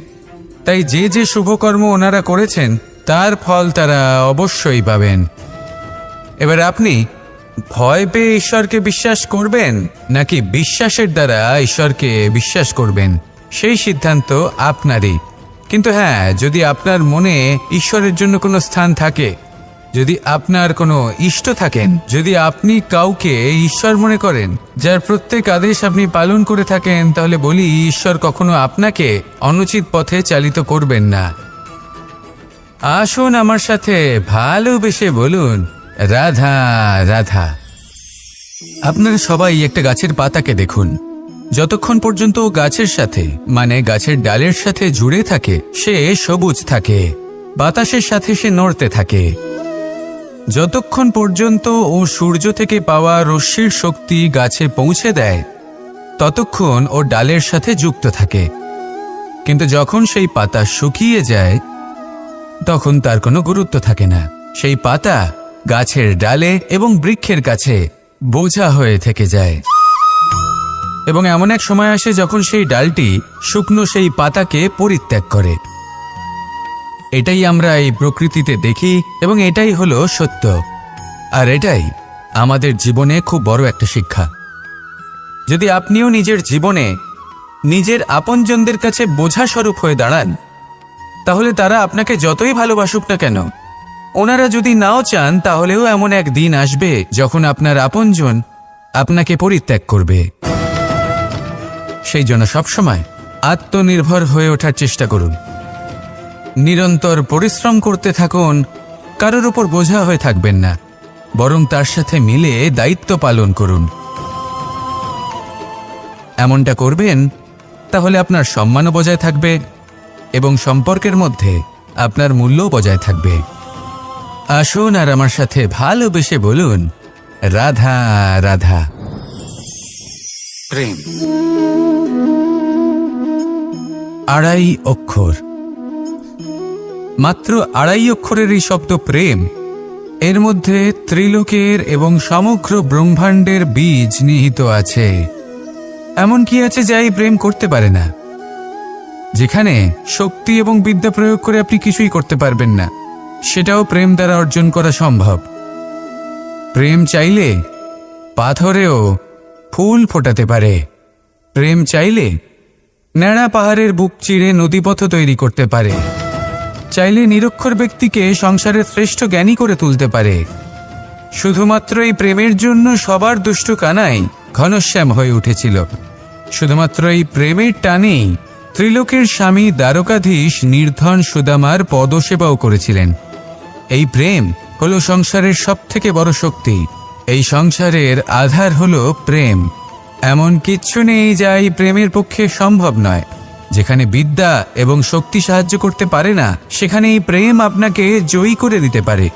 তাই যে যে শুভকর্ম ওনারা করেছেন তার ফল তারা অবশ্যই পাবেন। এবার আপনি ভয় পেয়ে ঈশ্বরকে বিশ্বাস করবেন, নাকি বিশ্বাসের দ্বারা ঈশ্বরকে বিশ্বাস করবেন, সেই সিদ্ধান্ত আপনারই। কিন্তু হ্যাঁ, যদি আপনার মনে ঈশ্বরের জন্য কোনো স্থান থাকে, যদি আপনার কোনো ইষ্ট থাকেন, যদি আপনি কাউকে ঈশ্বর মনে করেন, যার প্রত্যেক আদেশ আপনি পালন করে থাকেন, তাহলে বলি ঈশ্বর কখনো আপনাকে অনুচিত পথে চালিত করবেন না। আসুন আমার সাথে ভালোবেসে বলুন, রাধা রাধা। আপনারা সবাই একটা গাছের পাতাকে দেখুন। যতক্ষণ পর্যন্ত গাছের সাথে, মানে গাছের ডালের সাথে জুড়ে থাকে, সে সবুজ থাকে, বাতাসের সাথে সে নড়তে থাকে। যতক্ষণ পর্যন্ত ও সূর্য থেকে পাওয়া রশ্মির শক্তি গাছে পৌঁছে দেয়, ততক্ষণ ও ডালের সাথে যুক্ত থাকে। কিন্তু যখন সেই পাতা শুকিয়ে যায়, তখন তার কোনো গুরুত্ব থাকে না। সেই পাতা গাছের ডালে এবং বৃক্ষের কাছে বোঝা হয়ে থেকে যায়। এবং এমন এক সময় আসে যখন সেই ডালটি শুকনো সেই পাতাকে পরিত্যাগ করে। এটাই আমরা এই প্রকৃতিতে দেখি এবং এটাই হলো সত্য। আর এটাই আমাদের জীবনে খুব বড় একটা শিক্ষা। যদি আপনিও নিজের জীবনে নিজের আপনজনদের কাছে বোঝা স্বরূপ হয়ে দাঁড়ান, তাহলে তারা আপনাকে যতই ভালোবাসুক না কেন, ওনারা যদি নাও চান, তাহলেও এমন এক দিন আসবে যখন আপনার আপনজন আপনাকে পরিত্যাগ করবে। সেই জন্য সবসময় আত্মনির্ভর হয়ে ওঠার চেষ্টা করুন। নিরন্তর পরিশ্রম করতে থাকুন, কারোর উপর বোঝা হয়ে থাকবেন না, বরং তার সাথে মিলে দায়িত্ব পালন করুন। এমনটা করবেন, তাহলে আপনার সম্মানও বজায় থাকবে এবং সম্পর্কের মধ্যে আপনার মূল্যও বজায় থাকবে। আসুন আর আমার সাথে ভালোবেসে বলুন, রাধা রাধা। প্রেম 2.5 অক্ষর, মাত্র 2.5 অক্ষরের এই শব্দ প্রেম, এর মধ্যে ত্রিলোকের এবং সমগ্র ব্রহ্মাণ্ডের বীজ নিহিত আছে। এমন কি আছে যা এই প্রেম করতে পারে না? যেখানে শক্তি এবং বিদ্যা প্রয়োগ করে আপনি কিছুই করতে পারবেন না, সেটাও প্রেম দ্বারা অর্জন করা সম্ভব। প্রেম চাইলে পাথরেও ফুল ফোটাতে পারে। প্রেম চাইলে ন্যাড়া পাহাড়ের বুক চিরে নদীপথ তৈরি করতে পারে। চাইলে নিরক্ষর ব্যক্তিকে সংসারের শ্রেষ্ঠ জ্ঞানী করে তুলতে পারে। শুধুমাত্র এই প্রেমের জন্য সবার দুষ্টু কানাই ঘনশ্যাম হয়ে উঠেছিল। শুধুমাত্র এই প্রেমের টানেই ত্রিলোকের স্বামী দ্বারকাধীশ নির্ধন সুদামার পদসেবাও করেছিলেন। এই প্রেম হলো সংসারের সবথেকে বড় শক্তি। এই সংসারের আধার হলো প্রেম। এমন কিচ্ছু নেই যা এই প্রেমের পক্ষে সম্ভব নয়। যেখানে বিদ্যা এবং শক্তি সাহায্য করতে পারে না, সেখানে এই প্রেম আপনাকে জয়ী করে দিতে পারে।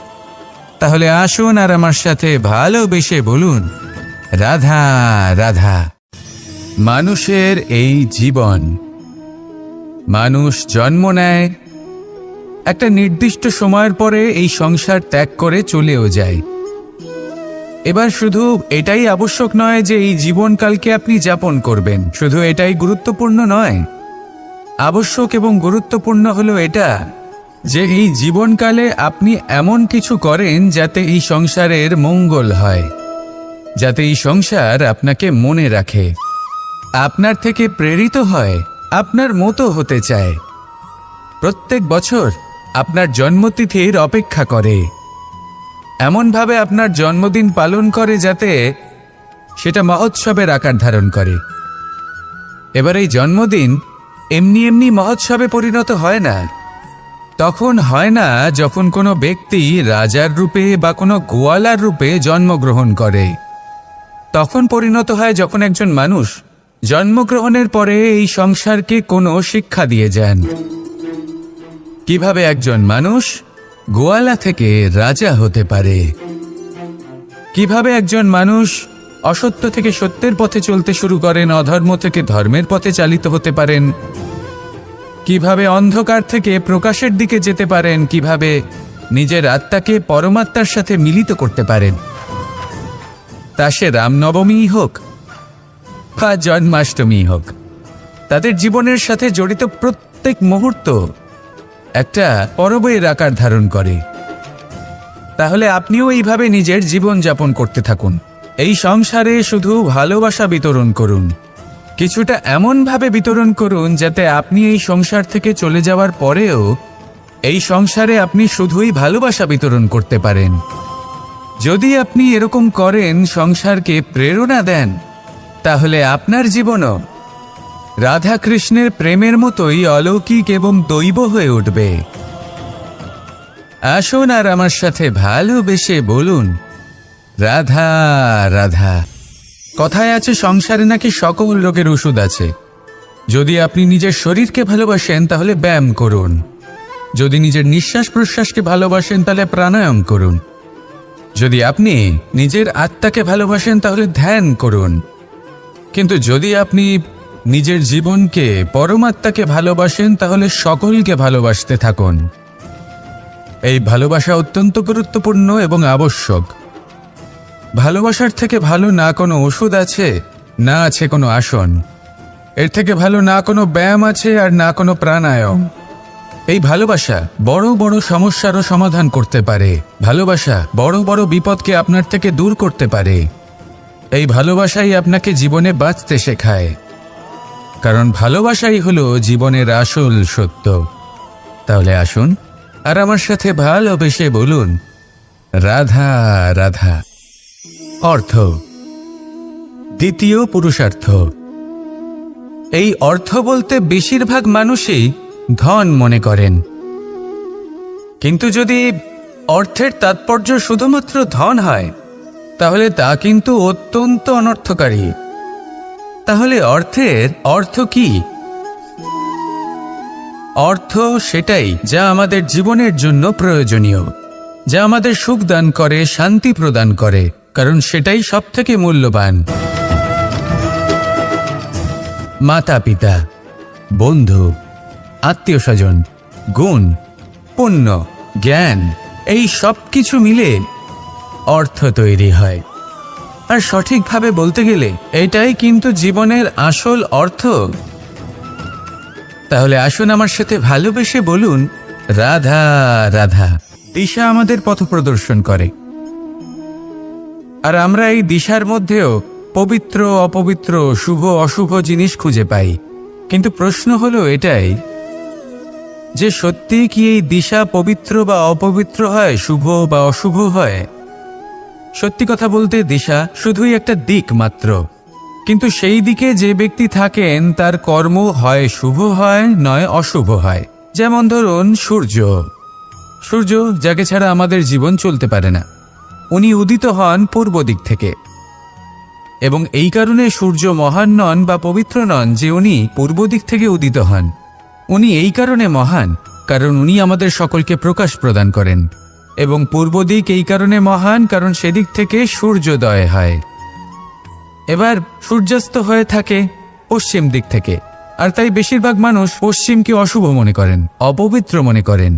তাহলে আসুন আর আমার সাথে ভালোবেসে বলুন, রাধা রাধা। মানুষের এই জীবন, মানুষ জন্ম নেয়, একটা নির্দিষ্ট সময়ের পরে এই সংসার ত্যাগ করে চলেও যায়। এবার শুধু এটাই আবশ্যক নয় যে এই জীবনকালকে আপনি যাপন করবেন, শুধু এটাই গুরুত্বপূর্ণ নয়। আবশ্যক এবং গুরুত্বপূর্ণ হলো এটা যে এই জীবনকালে আপনি এমন কিছু করেন যাতে এই সংসারের মঙ্গল হয়, যাতে এই সংসার আপনাকে মনে রাখে। আপনার থেকে প্রেরিত হয়, আপনার মতো হতে চায়, প্রত্যেক বছর আপনার জন্মতিথির অপেক্ষা করে, এমনভাবে আপনার জন্মদিন পালন করে যাতে সেটা মহোৎসবের আকার ধারণ করে। এবার এই জন্মদিন এমনি এমনি মহোৎসবে পরিণত হয় না। তখন হয় না যখন কোনো ব্যক্তি রাজার রূপে বা কোনো গোয়ালার রূপে জন্মগ্রহণ করে। তখন পরিণত হয় যখন একজন মানুষ জন্মগ্রহণের পরে এই সংসারকে কোনো শিক্ষা দিয়ে যান। কিভাবে একজন মানুষ গোয়ালা থেকে রাজা হতে পারে, কিভাবে একজন মানুষ অসত্য থেকে সত্যের পথে চলতে শুরু করেন, অধর্ম থেকে ধর্মের পথে চালিত হতে পারেন, কিভাবে অন্ধকার থেকে প্রকাশের দিকে যেতে পারেন, কিভাবে নিজের আত্মাকে পরমাত্মার সাথে মিলিত করতে পারেন। তা সে রামনবমী হোক বা জন্মাষ্টমী হোক, তাদের জীবনের সাথে জড়িত প্রত্যেক মুহূর্ত একটা পরবের আকার ধারণ করে। তাহলে আপনিও এইভাবে নিজের জীবন যাপন করতে থাকুন। এই সংসারে শুধু ভালোবাসা বিতরণ করুন, কিছুটা এমনভাবে বিতরণ করুন যাতে আপনি এই সংসার থেকে চলে যাওয়ার পরেও এই সংসারে আপনি শুধুই ভালোবাসা বিতরণ করতে পারেন। যদি আপনি এরকম করেন, সংসারকে প্রেরণা দেন, তাহলে আপনার জীবনও রাধা কৃষ্ণের প্রেমের মতোই অলৌকিক এবং দৈব হয়ে উঠবে। আসুন আর আমার সাথে ভালোবেসে বলুন, রাধা রাধা। কথায় আছে সংসারে নাকি সকল রোগের ওষুধ আছে। যদি আপনি নিজের শরীরকে ভালোবাসেন তাহলে ব্যায়াম করুন, যদি নিজের নিঃশ্বাস প্রশ্বাসকে ভালোবাসেন তাহলে প্রাণায়াম করুন, যদি আপনি নিজের আত্মাকে ভালোবাসেন তাহলে ধ্যান করুন, কিন্তু যদি আপনি নিজের জীবনকে পরমাত্মাকে ভালোবাসেন তাহলে সকলকে ভালোবাসতে থাকুন। এই ভালোবাসা অত্যন্ত গুরুত্বপূর্ণ এবং আবশ্যক। ভালোবাসার থেকে ভালো না কোনো ওষুধ আছে, না আছে কোনো আসন। এর থেকে ভালো না কোনো ব্যায়াম আছে আর না কোনো প্রাণায়াম। এই ভালোবাসা বড় বড় সমস্যারও সমাধান করতে পারে। ভালোবাসা বড় বড় বিপদকে আপনার থেকে দূর করতে পারে। এই ভালোবাসাই আপনাকে জীবনে বাঁচতে শেখায়, কারণ ভালোবাসাই হলো জীবনের আসল সত্য। তাহলে আসুন আর আমার সাথে ভালোবেসে বলুন, রাধা রাধা। অর্থ, দ্বিতীয় পুরুষার্থ। এই অর্থ বলতে বেশিরভাগ মানুষই ধন মনে করেন, কিন্তু যদি অর্থের তাৎপর্য শুধুমাত্র ধন হয় তাহলে তা কিন্তু অত্যন্ত অনর্থকারী। তাহলে অর্থের অর্থ কি? অর্থ সেটাই যা আমাদের জীবনের জন্য প্রয়োজনীয়, যা আমাদের সুখ দান করে, শান্তি প্রদান করে, কারণ সেটাই সবথেকে মূল্যবান। মাতা পিতা, বন্ধু, আত্মীয় স্বজন, গুণ, পুণ্য, জ্ঞান, এই সব কিছু মিলে অর্থ তৈরি হয়। আর সঠিকভাবে বলতে গেলে এটাই কিন্তু জীবনের আসল অর্থ। তাহলে আসুন আমার সাথে ভালোবেসে বলুন, রাধা রাধা। দিশা আমাদের পথ প্রদর্শন করে, আর আমরা এই দিশার মধ্যেও পবিত্র অপবিত্র, শুভ অশুভ জিনিস খুঁজে পাই। কিন্তু প্রশ্ন হলো এটাই যে সত্যি কি এই দিশা পবিত্র বা অপবিত্র হয়, শুভ বা অশুভ হয়? সত্যি কথা বলতে দিশা শুধুই একটা দিক মাত্র, কিন্তু সেই দিকে যে ব্যক্তি থাকেন তার কর্ম হয় শুভ হয়, নয় অশুভ হয়। যেমন ধরুন সূর্য, সূর্য যাকে ছাড়া আমাদের জীবন চলতে পারে না। উনি উদিত হন পূর্ব দিক থেকে, এবং এই কারণে সূর্য মহান নন বা পবিত্র নন যে উনি পূর্ব দিক থেকে উদিত হন। উনি এই কারণে মহান কারণ উনি আমাদের সকলকে প্রকাশ প্রদান করেন, এবং পূর্ব দিক এই কারণে মহান কারণ সেদিক থেকে সূর্যোদয় হয়। এবার সূর্যাস্ত হয়ে থাকে পশ্চিম দিক থেকে, আর তাই বেশিরভাগ মানুষ পশ্চিমকে অশুভ মনে করেন, অপবিত্র মনে করেন।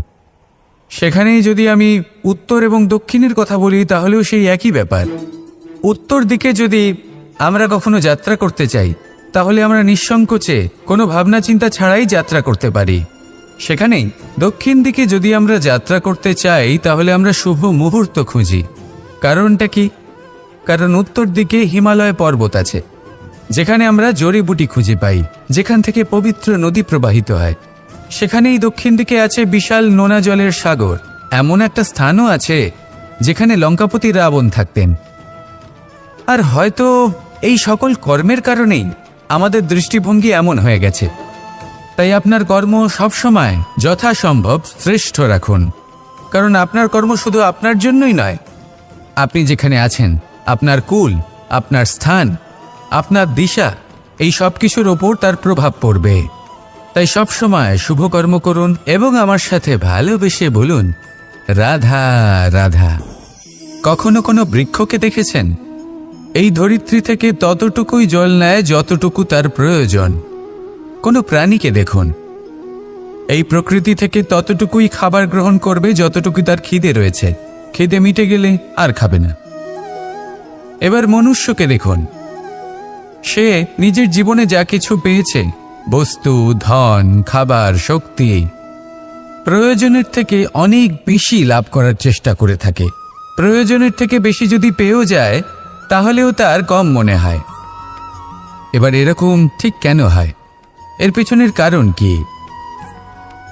সেখানেই যদি আমি উত্তর এবং দক্ষিণের কথা বলি তাহলেও সেই একই ব্যাপার। উত্তর দিকে যদি আমরা কখনো যাত্রা করতে চাই তাহলে আমরা নিঃসংকোচে কোনো ভাবনা চিন্তা ছাড়াই যাত্রা করতে পারি। সেখানেই দক্ষিণ দিকে যদি আমরা যাত্রা করতে চাই তাহলে আমরা শুভ মুহূর্ত খুঁজি। কারণটা কি? কারণ উত্তর দিকে হিমালয় পর্বত আছে, যেখানে আমরা জড়িবুটি খুঁজে পাই, যেখান থেকে পবিত্র নদী প্রবাহিত হয়। সেখানেই দক্ষিণ দিকে আছে বিশাল নোনা জলের সাগর। এমন একটা স্থানও আছে যেখানে লঙ্কাপতি রাবণ থাকতেন। আর হয়তো এই সকল কর্মের কারণেই আমাদের দৃষ্টিভঙ্গি এমন হয়ে গেছে। তাই আপনার কর্ম সবসময় যথাসম্ভব শ্রেষ্ঠ রাখুন, কারণ আপনার কর্ম শুধু আপনার জন্যই নয়। আপনি যেখানে আছেন, আপনার কুল, আপনার স্থান, আপনার দিশা, এই সব কিছুর ওপর তার প্রভাব পড়বে। তাই সবসময় শুভ কর্ম করুন এবং আমার সাথে ভালোবেসে বলুন, রাধা রাধা। কখনো কোনো বৃক্ষকে দেখেছেন? এই ধরিত্রী থেকে ততটুকুই জল নেয় যতটুকু তার প্রয়োজন। কোনো প্রাণীকে দেখুন, এই প্রকৃতি থেকে ততটুকুই খাবার গ্রহণ করবে যতটুকু তার খিদে রয়েছে। খিদে মিটে গেলে আর খাবে না। এবার মনুষ্যকে দেখুন, সে নিজের জীবনে যা কিছু পেয়েছে, বস্তু, ধন, খাবার, শক্তি, প্রয়োজনের থেকে অনেক বেশি লাভ করার চেষ্টা করে থাকে। প্রয়োজনের থেকে বেশি যদি পেয়েও যায় তাহলেও তার কম মনে হয়। এবার এরকম ঠিক কেন হয়? এর পেছনের কারণ কি?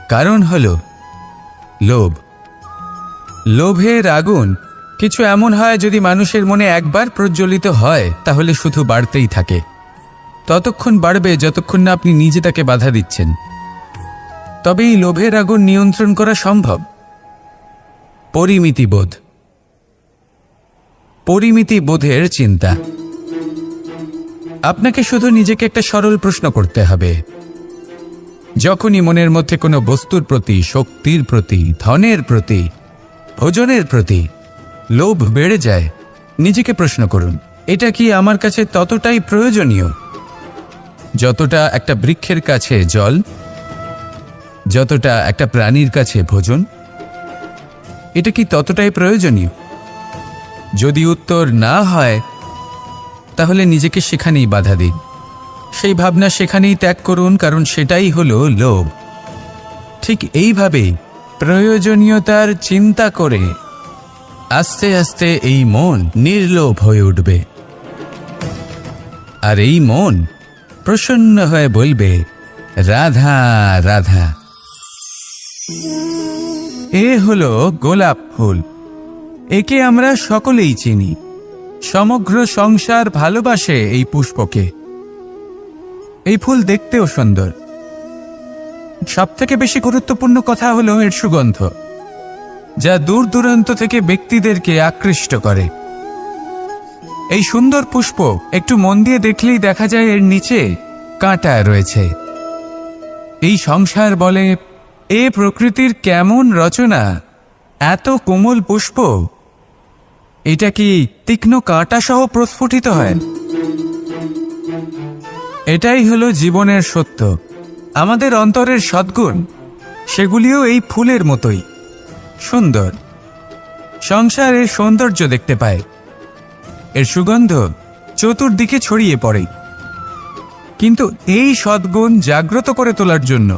কারণ হলো লোভ। লোভের আগুন কিছু এমন হয়, যদি মানুষের মনে একবার প্রজ্বলিত হয় তাহলে শুধু বাড়তেই থাকে। ততক্ষণ বাড়বে যতক্ষণ না আপনি নিজে তাকে বাধা দিচ্ছেন। তবে এই লোভের আগুন নিয়ন্ত্রণ করা সম্ভব। পরিমিতিবোধ, পরিমিতিবোধের চিন্তা। আপনাকে শুধু নিজেকে একটা সরল প্রশ্ন করতে হবে। যখনই মনের মধ্যে কোনো বস্তুর প্রতি, শক্তির প্রতি, ধনের প্রতি, ভোজনের প্রতি লোভ বেড়ে যায়, নিজেকে প্রশ্ন করুন, এটা কি আমার কাছে ততটাই প্রয়োজনীয় যতটা একটা বৃক্ষের কাছে জল, যতটা একটা প্রাণীর কাছে ভোজন? এটা কি ততটাই প্রয়োজনীয়? যদি উত্তর না হয় তাহলে নিজেকে সেখানেই বাধা দিন। সেই ভাবনা সেখানেই ত্যাগ করুন, কারণ সেটাই হলো লোভ। ঠিক এইভাবেই প্রয়োজনীয়তার চিন্তা করে আস্তে আস্তে এই মন নির্লোভ হয়ে উঠবে। আর এই মন প্রসন্ন হয়ে বলবে, রাধা রাধা। এ হলো গোলাপ ফুল। একে আমরা সকলেই চিনি। সমগ্র সংসার ভালোবাসে এই পুষ্পকে। এই ফুল দেখতেও সুন্দর। সবথেকে বেশি গুরুত্বপূর্ণ কথা হলো এর সুগন্ধ, যা দূর দূরান্ত থেকে ব্যক্তিদেরকে আকৃষ্ট করে। এই সুন্দর পুষ্প একটু মন দিয়ে দেখলেই দেখা যায় এর নিচে কাঁটা রয়েছে। এই সংসার বলে, এ প্রকৃতির কেমন রচনা, এত কোমল পুষ্প, এটা কি তীক্ষ্ণ কাঁটা সহ প্রস্ফুটিত হয়? এটাই হলো জীবনের সত্য। আমাদের অন্তরের সদ্গুণ, সেগুলিও এই ফুলের মতোই সুন্দর। সংসারের সৌন্দর্য দেখতে পায়, এর সুগন্ধ চতুর্দিকে ছড়িয়ে পড়ে। কিন্তু এই সদ্গুণ জাগ্রত করে তোলার জন্য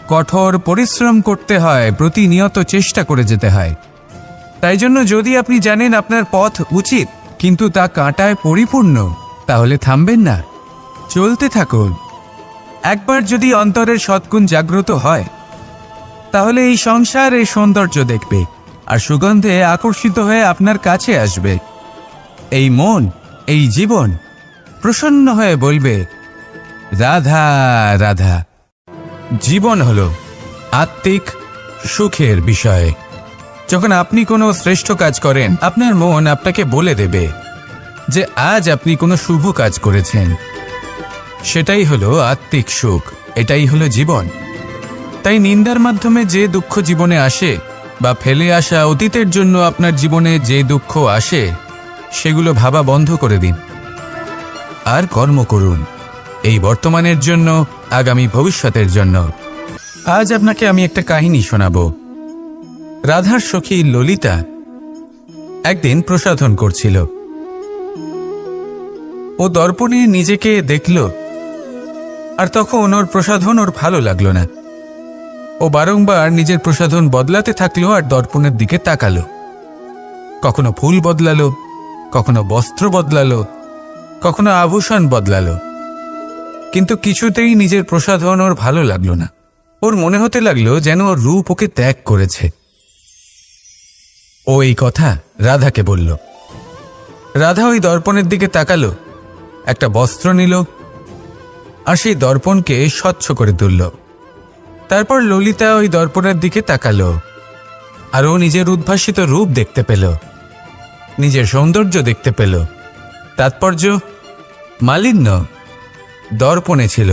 কঠোর পরিশ্রম করতে হয়, প্রতিনিয়ত চেষ্টা করে যেতে হয়। তাই জন্য যদি আপনি জানেন আপনার পথ উচিত কিন্তু তা কাঁটায় পরিপূর্ণ, তাহলে থামবেন না, চলতে থাকুন। একবার যদি অন্তরের সদ্গুণ জাগ্রত হয় তাহলে এই সংসার এই সৌন্দর্য দেখবে আর সুগন্ধে আকর্ষিত হয়ে আপনার কাছে আসবে। এই মন, এই জীবন প্রসন্ন হয়ে বলবে, রাধা রাধা। জীবন হলো আত্মিক সুখের বিষয়। যখন আপনি কোনো শ্রেষ্ঠ কাজ করেন, আপনার মন আপনাকে বলে দেবে যে আজ আপনি কোনো শুভ কাজ করেছেন। সেটাই হলো আত্মিক সুখ, এটাই হলো জীবন। তাই নিন্দার মাধ্যমে যে দুঃখ জীবনে আসে, বা ফেলে আসা অতীতের জন্য আপনার জীবনে যে দুঃখ আসে, সেগুলো ভাবা বন্ধ করে দিন আর কর্ম করুন, এই বর্তমানের জন্য, আগামী ভবিষ্যতের জন্য। আজ আপনাকে আমি একটা কাহিনী শোনাবো। রাধার সখী ললিতা একদিন প্রসাধন করছিল। ও দর্পণে নিজেকে দেখল, আর তখন ওর প্রসাধন ওর ভালো লাগলো না। ও বারংবার নিজের প্রসাধন বদলাতে থাকলো আর দর্পণের দিকে তাকালো। কখনো ফুল বদলালো, কখনো বস্ত্র বদলালো, কখনো আভূষণ বদলালো। কিন্তু কিছুতেই নিজের প্রসাধন ওর ভালো লাগলো না। ওর মনে হতে লাগলো যেন ওর রূপ ওকে ত্যাগ করেছে। ও এই কথা রাধাকে বলল। রাধা ওই দর্পণের দিকে তাকালো, একটা বস্ত্র নিল আর সেই দর্পণকে স্বচ্ছ করে তুলল। তারপর ললিতা ওই দর্পণের দিকে তাকালো আর ও নিজের উদ্ভাসিত রূপ দেখতে পেল, নিজের সৌন্দর্য দেখতে পেল। তাৎপর্য মালিন্য দর্পণে ছিল,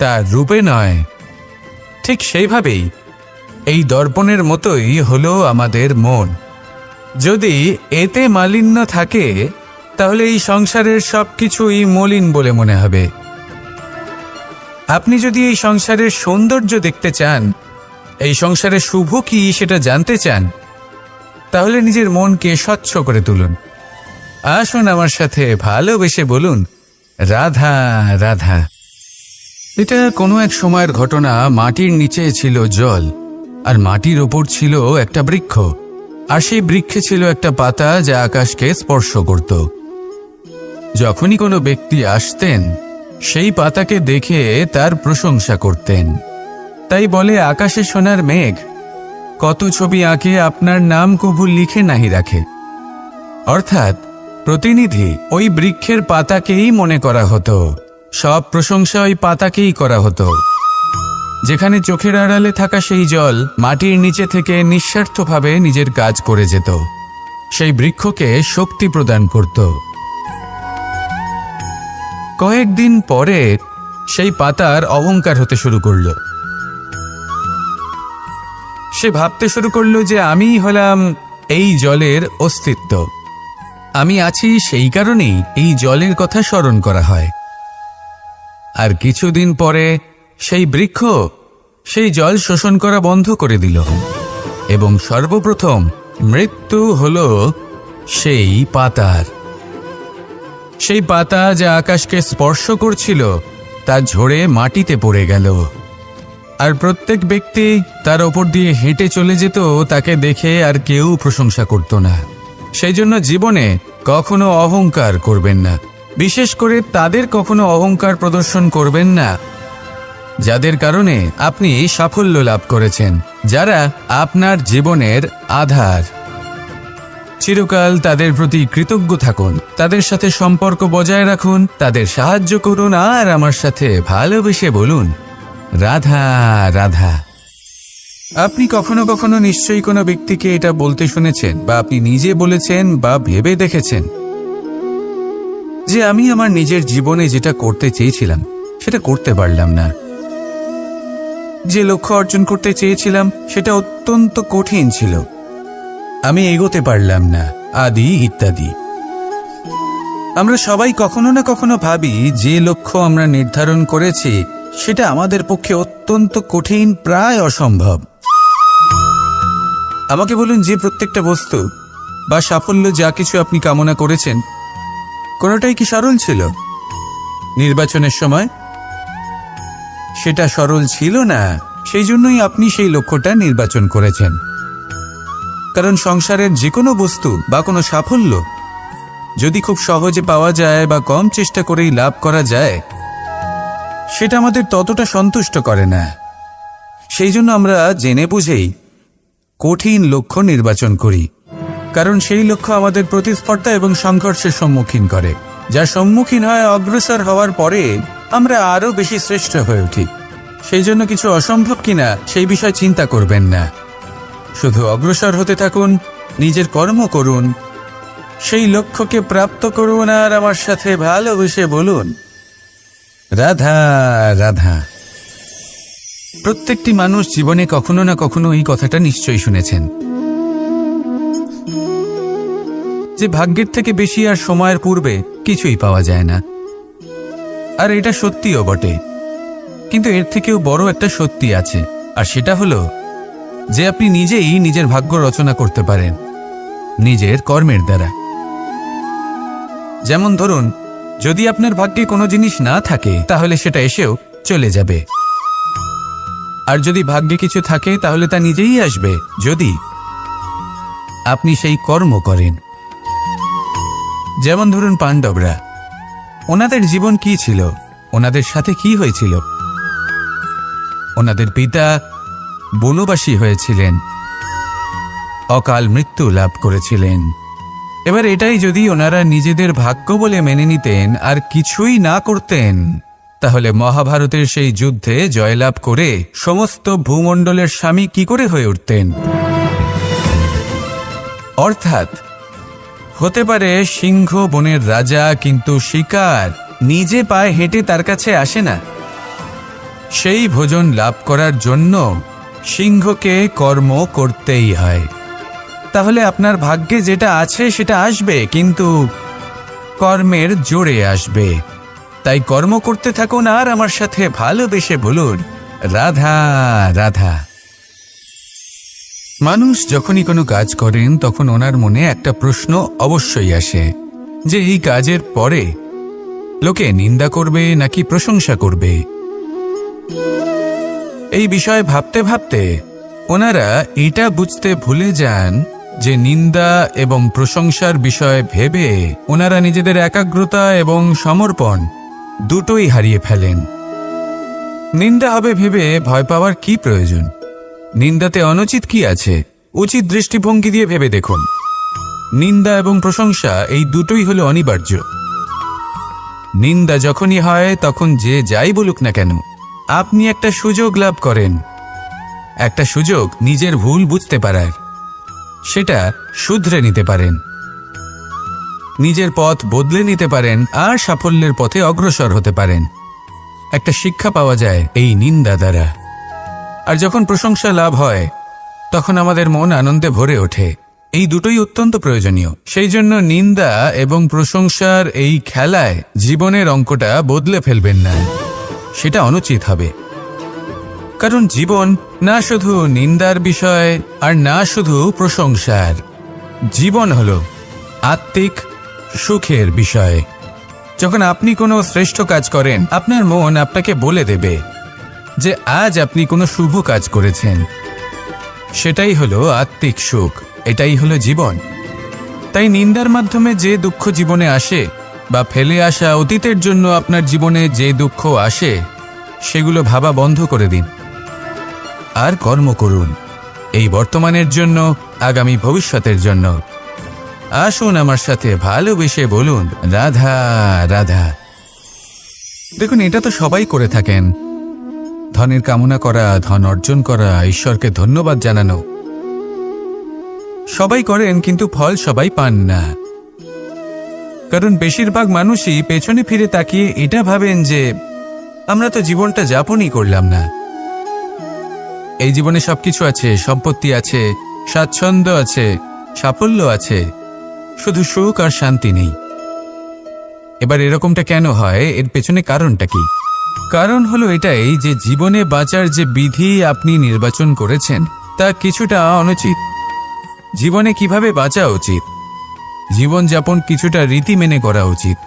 তার রূপে নয়। ঠিক সেইভাবেই এই দর্পণের মতোই হলো আমাদের মন। যদি এতে মালিন্য থাকে তাহলে এই সংসারের সবকিছুই মলিন বলে মনে হবে। আপনি যদি এই সংসারের সৌন্দর্য দেখতে চান, এই সংসারে শুভ কি সেটা জানতে চান, তাহলে নিজের মনকে স্বচ্ছ করে তুলুন। আসুন আমার সাথে ভালোবেসে বলুন, রাধা রাধা। এটা কোনো এক সময়ের ঘটনা। মাটির নিচে ছিল জল আর মাটির ওপর ছিল একটা বৃক্ষ, আর সেই বৃক্ষে ছিল একটা পাতা যা আকাশকে স্পর্শ করত। যখনই কোনো ব্যক্তি আসতেন সেই পাতাকে দেখে তার প্রশংসা করতেন। তাই বলে আকাশে সোনার মেঘ, কত ছবি আঁকে আপনার নাম কবু লিখে নাহি রাখে। অর্থাৎ প্রতিনিধি ওই বৃক্ষের পাতাকেই মনে করা হতো, সব প্রশংসা ওই পাতাকেই করা হতো। যেখানে চোখের আড়ালে থাকা সেই জল মাটির নিচে থেকে নিঃস্বার্থভাবে নিজের কাজ করে যেত, সেই বৃক্ষকে শক্তি প্রদান করত। কয়েকদিন পরে সেই পাতার অহংকার হতে শুরু করল। সে ভাবতে শুরু করলো যে আমিই হলাম এই জলের অস্তিত্ব, আমি আছি সেই কারণেই এই জলের কথা স্মরণ করা হয়। আর কিছুদিন পরে সেই বৃক্ষ সেই জল শোষণ করা বন্ধ করে দিল এবং সর্বপ্রথম মৃত্যু হলো সেই পাতার। সেই পাতা যা আকাশকে স্পর্শ করছিল তা ঝরে মাটিতে পড়ে গেল। আর প্রত্যেক ব্যক্তি তার ওপর দিয়ে হেঁটে চলে যেত, তাকে দেখে আর কেউ প্রশংসা করত না। সেই জন্য জীবনে কখনো অহংকার করবেন না, বিশেষ করে তাদের কখনো অহংকার প্রদর্শন করবেন না যাদের কারণে আপনি সাফল্য লাভ করেছেন, যারা আপনার জীবনের আধার। চিরকাল তাদের প্রতি কৃতজ্ঞ থাকুন, তাদের সাথে সম্পর্ক বজায় রাখুন, তাদের সাহায্য করুন আর আমার সাথে ভালোবেসে বলুন, রাধা রাধা। আপনি কখনো কখনো নিশ্চয়ই কোনো ব্যক্তিকে এটা বলতে শুনেছেন, বা আপনি নিজে বলেছেন বা ভেবে দেখেছেন যে আমি আমার নিজের জীবনে যেটা করতে চেয়েছিলাম সেটা করতে পারলাম না, যে লক্ষ্য অর্জন করতে চেয়েছিলাম সেটা অত্যন্ত কঠিন ছিল, আমি এগোতে পারলাম না, আদি ইত্যাদি। আমরা সবাই কখনো না কখনো ভাবি যে লক্ষ্য আমরা নির্ধারণ করেছি সেটা আমাদের পক্ষে অত্যন্ত কঠিন, প্রায় অসম্ভব। আমাকে বলুন, যে প্রত্যেকটা বস্তু বা সাফল্য যা কিছু আপনি কামনা করেছেন কোনোটাই কি সরল ছিল? নির্বাচনের সময় সেটা সরল ছিল না, সেই জন্যই আপনি সেই লক্ষ্যটা নির্বাচন করেছেন। কারণ সংসারের যে কোনো বস্তু বা কোনো সাফল্য যদি খুব সহজে পাওয়া যায় বা কম চেষ্টা করেই লাভ করা যায়, সেটা আমাদের ততটা সন্তুষ্ট করে না। সেই জন্য আমরা জেনে বুঝেই কঠিন লক্ষ্য নির্বাচন করি, কারণ সেই লক্ষ্য আমাদের প্রতিস্পর্ধা এবং সংঘর্ষের সম্মুখীন করে, যা সম্মুখীন হয় অগ্রসর হওয়ার পরে আমরা আরও বেশি শ্রেষ্ঠ হয়ে উঠি। সেই জন্য কিছু অসম্ভব কিনা সেই বিষয় চিন্তা করবেন না, শুধু অগ্রসর হতে থাকুন, নিজের কর্ম করুন, সেই লক্ষ্যকে প্রাপ্ত করুন আর আমার সাথে ভালোবেসে বলুন, রাধা রাধা। প্রত্যেকটি মানুষ জীবনে কখনো না কখনো এই কথাটা নিশ্চয়ই শুনেছেন যে ভাগ্যের থেকে বেশি আর সময়ের পূর্বে কিছুই পাওয়া যায় না। আর এটা সত্যিও বটে, কিন্তু এর থেকেও বড় একটা সত্যি আছে, আর সেটা হলো যে আপনি নিজেই নিজের ভাগ্য রচনা করতে পারেন নিজের কর্মের দ্বারা। যেমন ধরুন, যদি আপনার ভাগ্যে কোনো জিনিস না থাকে তাহলে সেটা এসেও চলে যাবে, আর যদি ভাগ্যে কিছু থাকে তাহলে তা নিজেই আসবে, যদি আপনি সেই কর্ম করেন। যেমন ধরুন পাণ্ডবরা, ওনাদের জীবন কি ছিল? ওনাদের সাথে কি হয়েছিল? ওনাদের পিতা বনবাসী হয়েছিলেন, অকাল মৃত্যু লাভ করেছিলেন। এবার এটাই যদি ওনারা নিজেদের ভাগ্য বলে মেনে নিতেন আর কিছুই না করতেন, তাহলে মহাভারতের সেই যুদ্ধে জয়লাভ করে সমস্ত ভূমণ্ডলের স্বামী কি করে হয়ে উঠতেন? অর্থাৎ হতে পারে সিংহ বনের রাজা, কিন্তু শিকার নিজে পায়ে হেঁটে তার কাছে আসে না। সেই ভোজন লাভ করার জন্য সিংহকে কর্ম করতেই হয়। তাহলে আপনার ভাগ্যে যেটা আছে সেটা আসবে, কিন্তু কর্মের জোরে আসবে। তাই কর্ম করতে থাকুন আর আমার সাথে ভালোবেসে বলুন, রাধা রাধা। মানুষ যখনই কোনো কাজ করেন তখন ওনার মনে একটা প্রশ্ন অবশ্যই আসে যে এই কাজের পরে লোকে নিন্দা করবে নাকি প্রশংসা করবে। এই বিষয়ে ভাবতে ভাবতে ওনারা এটা বুঝতে ভুলে যান যে নিন্দা এবং প্রশংসার বিষয় ভেবে ওনারা নিজেদের একাগ্রতা এবং সমর্পণ দুটোই হারিয়ে ফেলেন। নিন্দা হবে ভেবে ভয় পাওয়ার কি প্রয়োজন? নিন্দাতে অনুচিত কি আছে? উচিত দৃষ্টিভঙ্গি দিয়ে ভেবে দেখুন। নিন্দা এবং প্রশংসা এই দুটোই হলো অনিবার্য। নিন্দা যখনই হয় তখন যে যাই বলুক না কেন, আপনি একটা সুযোগ লাভ করেন, একটা সুযোগ নিজের ভুল বুঝতে পারার। সেটা শুধরে নিতে পারেন, নিজের পথ বদলে নিতে পারেন আর সাফল্যের পথে অগ্রসর হতে পারেন। একটা শিক্ষা পাওয়া যায় এই নিন্দা দ্বারা। আর যখন প্রশংসা লাভ হয় তখন আমাদের মন আনন্দে ভরে ওঠে। এই দুটোই অত্যন্ত প্রয়োজনীয়। সেই জন্য নিন্দা এবং প্রশংসার এই খেলায় জীবনের অঙ্কটা বদলে ফেলবেন না, সেটা অনুচিত হবে। কারণ জীবন না শুধু নিন্দার বিষয় আর না শুধু প্রশংসার, জীবন হলো আত্মিক সুখের বিষয়। যখন আপনি কোনো শ্রেষ্ঠ কাজ করেন, আপনার মন আপনাকে বলে দেবে যে আজ আপনি কোনো শুভ কাজ করেছেন। সেটাই হলো আত্মিক সুখ, এটাই হলো জীবন। তাই নিন্দার মাধ্যমে যে দুঃখ জীবনে আসে বা ফেলে আসা অতীতের জন্য আপনার জীবনে যে দুঃখ আসে, সেগুলো ভাবা বন্ধ করে দিন আর কর্ম করুন এই বর্তমানের জন্য, আগামী ভবিষ্যতের জন্য। আসুন আমার সাথে ভালোবেসে বলুন, রাধা রাধা। দেখুন, এটা তো সবাই করে থাকেন। ধনের কামনা করা, ধন অর্জন করা, ঈশ্বরকে ধন্যবাদ জানানো, সবাই করেন, কিন্তু ফল সবাই পান না। কারণ বেশিরভাগ মানুষই পেছনে ফিরে তাকিয়ে এটা ভাবেন যে আমরা তো জীবনটা যাপনই করলাম না। এই জীবনে সবকিছু আছে, সম্পত্তি আছে, স্বাচ্ছন্দ্য আছে, সাফল্য আছে, শুধু সুখ আর শান্তি নেই। এবার এরকমটা কেন হয়? এর পেছনে কারণটা কি? কারণ হলো এটাই যে জীবনে বাঁচার যে বিধি আপনি নির্বাচন করেছেন তা কিছুটা অনুচিত। জীবনে কিভাবে বাঁচা উচিত, জীবনযাপন কিছুটা রীতি মেনে করা উচিত।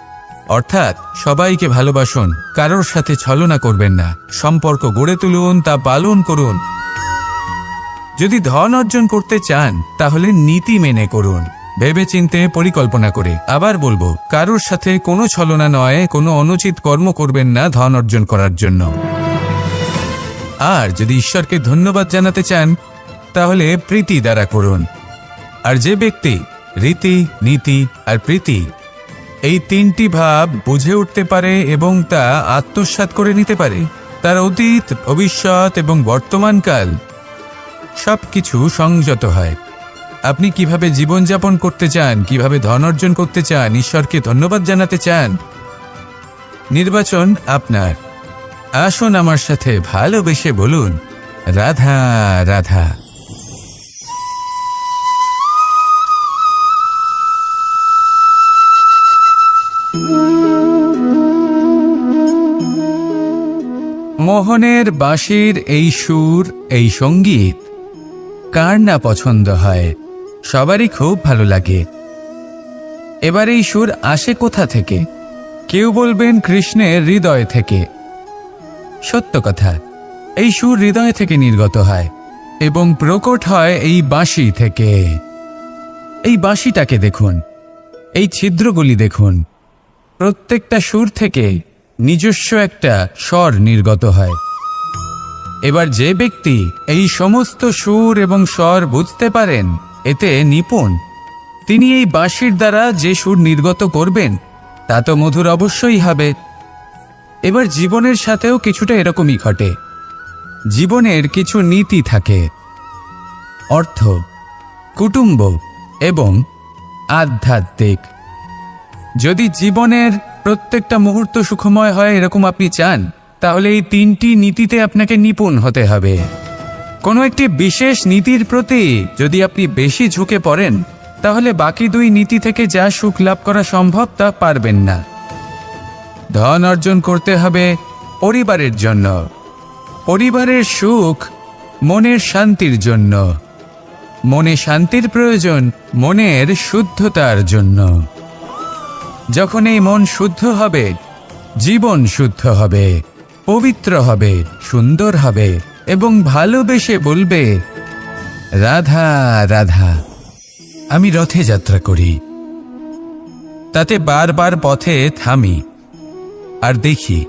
অর্থাৎ সবাইকে ভালোবাসুন, কারোর সাথে ছলনা করবেন না, সম্পর্ক গড়ে তুলুন, তা পালন করুন। যদি ধন অর্জন করতে চান তাহলে নীতি মেনে করুন, ভেবেচিন্তে পরিকল্পনা করে। আবার বলবো, কারোর সাথে কোনো ছলনা নয়, কোনো অনুচিত কর্ম করবেন না ধন অর্জন করার জন্য। আর যদি ঈশ্বরকে ধন্যবাদ জানাতে চান তাহলে প্রীতি দ্বারা করুন। আর যে ব্যক্তি রীতি, নীতি আর প্রীতি এই তিনটি ভাব বুঝে উঠতে পারে এবং তা আত্মসাৎ করে নিতে পারে, তার অতীত, ভবিষ্যৎ এবং বর্তমানকাল সবকিছু সংযত হয়। আপনি কিভাবে জীবনযাপন করতে চান, কিভাবে ধন অর্জন করতে চান, ঈশ্বরকে ধন্যবাদ জানাতে চান, নির্বাচন আপনার। আসুন আমার সাথে ভালোবেসে বলুন, রাধা রাধা। মোহনের বাঁশির এই সুর, এই সঙ্গীত কার না পছন্দ হয়? সবারই খুব ভালো লাগে। এবার এই সুর আসে কোথা থেকে? কেউ বলবেন কৃষ্ণের হৃদয় থেকে। সত্য কথা, এই সুর হৃদয় থেকে নির্গত হয় এবং প্রকট হয় এই বাঁশি থেকে। এই বাঁশিটাকে দেখুন, এই ছিদ্রগুলি দেখুন, প্রত্যেকটা সুর থেকে নিজস্ব একটা স্বর নির্গত হয়। এবার যে ব্যক্তি এই সমস্ত সুর এবং স্বর বুঝতে পারেন, এতে নিপুণ, তিনি এই বাঁশির দ্বারা যে সুর নির্গত করবেন তা তো মধুর অবশ্যই হবে। এবার জীবনের সাথেও কিছুটা এরকমই ঘটে। জীবনের কিছু নীতি থাকে, অর্থ, কুটুম্ব এবং আধ্যাত্মিক। যদি জীবনের প্রত্যেকটা মুহূর্ত সুখময় হয় এরকম আপনি চান, তাহলে এই তিনটি নীতিতে আপনাকে নিপুণ হতে হবে। কোনো একটি বিশেষ নীতির প্রতি যদি আপনি বেশি ঝুঁকে পড়েন, তাহলে বাকি দুই নীতি থেকে যা সুখ লাভ করা সম্ভব তা পারবেন না। ধন অর্জন করতে হবে পরিবারের জন্য, পরিবারের সুখ মনের শান্তির জন্য, মনে শান্তির প্রয়োজন মনের শুদ্ধতার জন্য। যখন এই মন শুদ্ধ হবে, জীবন শুদ্ধ হবে, পবিত্র হবে, সুন্দর হবে এবং ভালোবেসে বলবে, রাধা রাধা। আমি রথে যাত্রা করি, তাতে বারবার পথে থামি আর দেখি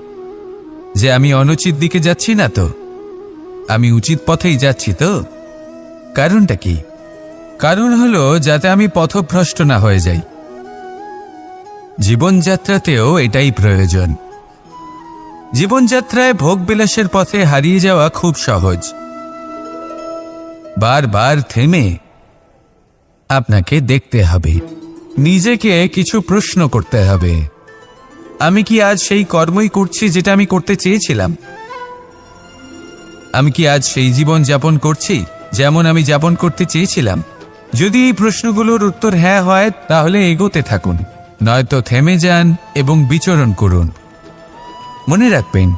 যে আমি অনুচিত দিকে যাচ্ছি না তো, আমি উচিত পথেই যাচ্ছি তো। কারণটা কি? কারণ হলো যাতে আমি পথভ্রষ্ট না হয়ে যাই। জীবনযাত্রাতেও এটাই প্রয়োজন। জীবনযাত্রায় ভোগবিলাসের পথে হারিয়ে যাওয়া খুব সহজ। বারবার থেমে আপনাকে দেখতে হবে, নিজেকে কিছু প্রশ্ন করতে হবে। আমি কি আজ সেই কর্মই করছি যেটা আমি করতে চেয়েছিলাম? আমি কি আজ সেই জীবন যাপন করছি যেমন আমি যাপন করতে চেয়েছিলাম? যদি এই প্রশ্নগুলোর উত্তর হ্যাঁ হয়, তাহলে এগোতে থাকুন, নয়তো থেমে যান এবং বিচরণ করুন। মনে রাখবেন,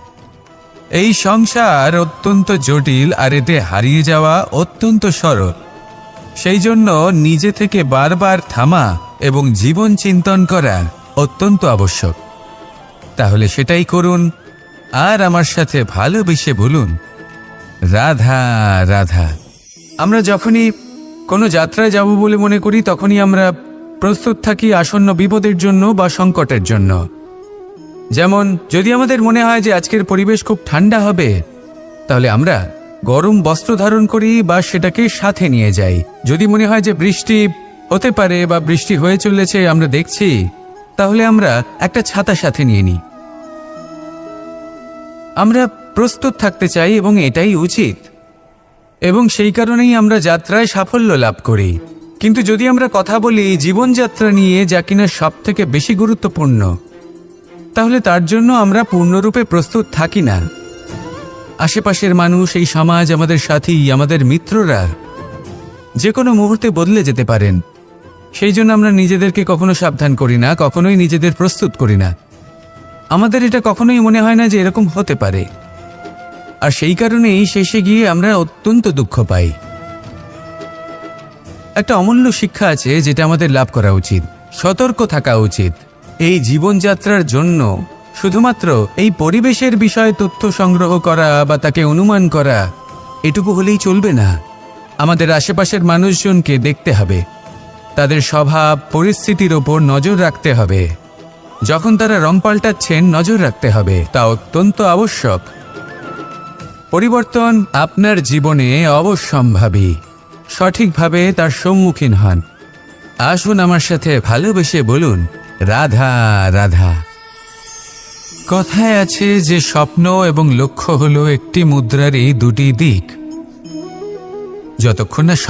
এই সংসার অত্যন্ত জটিল আর এতে হারিয়ে যাওয়া অত্যন্ত সরল। সেই জন্য নিজে থেকে বারবার থামা এবং জীবন চিন্তন করা অত্যন্ত আবশ্যক। তাহলে সেটাই করুন আর আমার সাথে ভালোবেসে বলুন, রাধা রাধা। আমরা যখনই কোনো যাত্রায় যাব বলে মনে করি, তখনই আমরা প্রস্তুত থাকি আসন্ন বিপদের জন্য বা সংকটের জন্য। যেমন যদি আমাদের মনে হয় যে আজকের পরিবেশ খুব ঠান্ডা হবে, তাহলে আমরা গরম বস্ত্র ধারণ করি বা সেটাকে সাথে নিয়ে যাই। যদি মনে হয় যে বৃষ্টি হতে পারে বা বৃষ্টি হয়ে চলেছে, আমরা দেখছি, তাহলে আমরা একটা ছাতা সাথে নিয়ে নিই। আমরা প্রস্তুত থাকতে চাই এবং এটাই উচিত, এবং সেই কারণেই আমরা যাত্রায় সাফল্য লাভ করি। কিন্তু যদি আমরা কথা বলি জীবনযাত্রা নিয়ে, যা কিনা সব থেকে বেশি গুরুত্বপূর্ণ, তাহলে তার জন্য আমরা পূর্ণরূপে প্রস্তুত থাকি না। আশেপাশের মানুষ, এই সমাজ, আমাদের সাথী, আমাদের মিত্ররা যে কোনো মুহূর্তে বদলে যেতে পারেন। সেই জন্য আমরা নিজেদেরকে কখনো সাবধান করি না, কখনোই নিজেদের প্রস্তুত করি না। আমাদের এটা কখনোই মনে হয় না যে এরকম হতে পারে, আর সেই কারণেই শেষে গিয়ে আমরা অত্যন্ত দুঃখ পাই। একটা অমূল্য শিক্ষা আছে যেটা আমাদের লাভ করা উচিত, সতর্ক থাকা উচিত। এই জীবনযাত্রার জন্য শুধুমাত্র এই পরিবেশের বিষয়ে তথ্য সংগ্রহ করা বা তাকে অনুমান করা, এটুকু হলেই চলবে না। আমাদের আশেপাশের মানুষজনকে দেখতে হবে, তাদের স্বভাব পরিস্থিতির ওপর নজর রাখতে হবে। যখন তারা রং পাল্টাচ্ছেন, নজর রাখতে হবে, তা অত্যন্ত আবশ্যক। পরিবর্তন আপনার জীবনে অবশ্যম্ভাবী, সঠিকভাবে তার সম্মুখীন হন। আসুন আমার সাথে ভালোবেসে বলুন, রাধা রাধা। কথায় আছে যে স্বপ্ন এবং লক্ষ্য হলো একটি মুদ্রারই দুটি দিক। যতক্ষণ না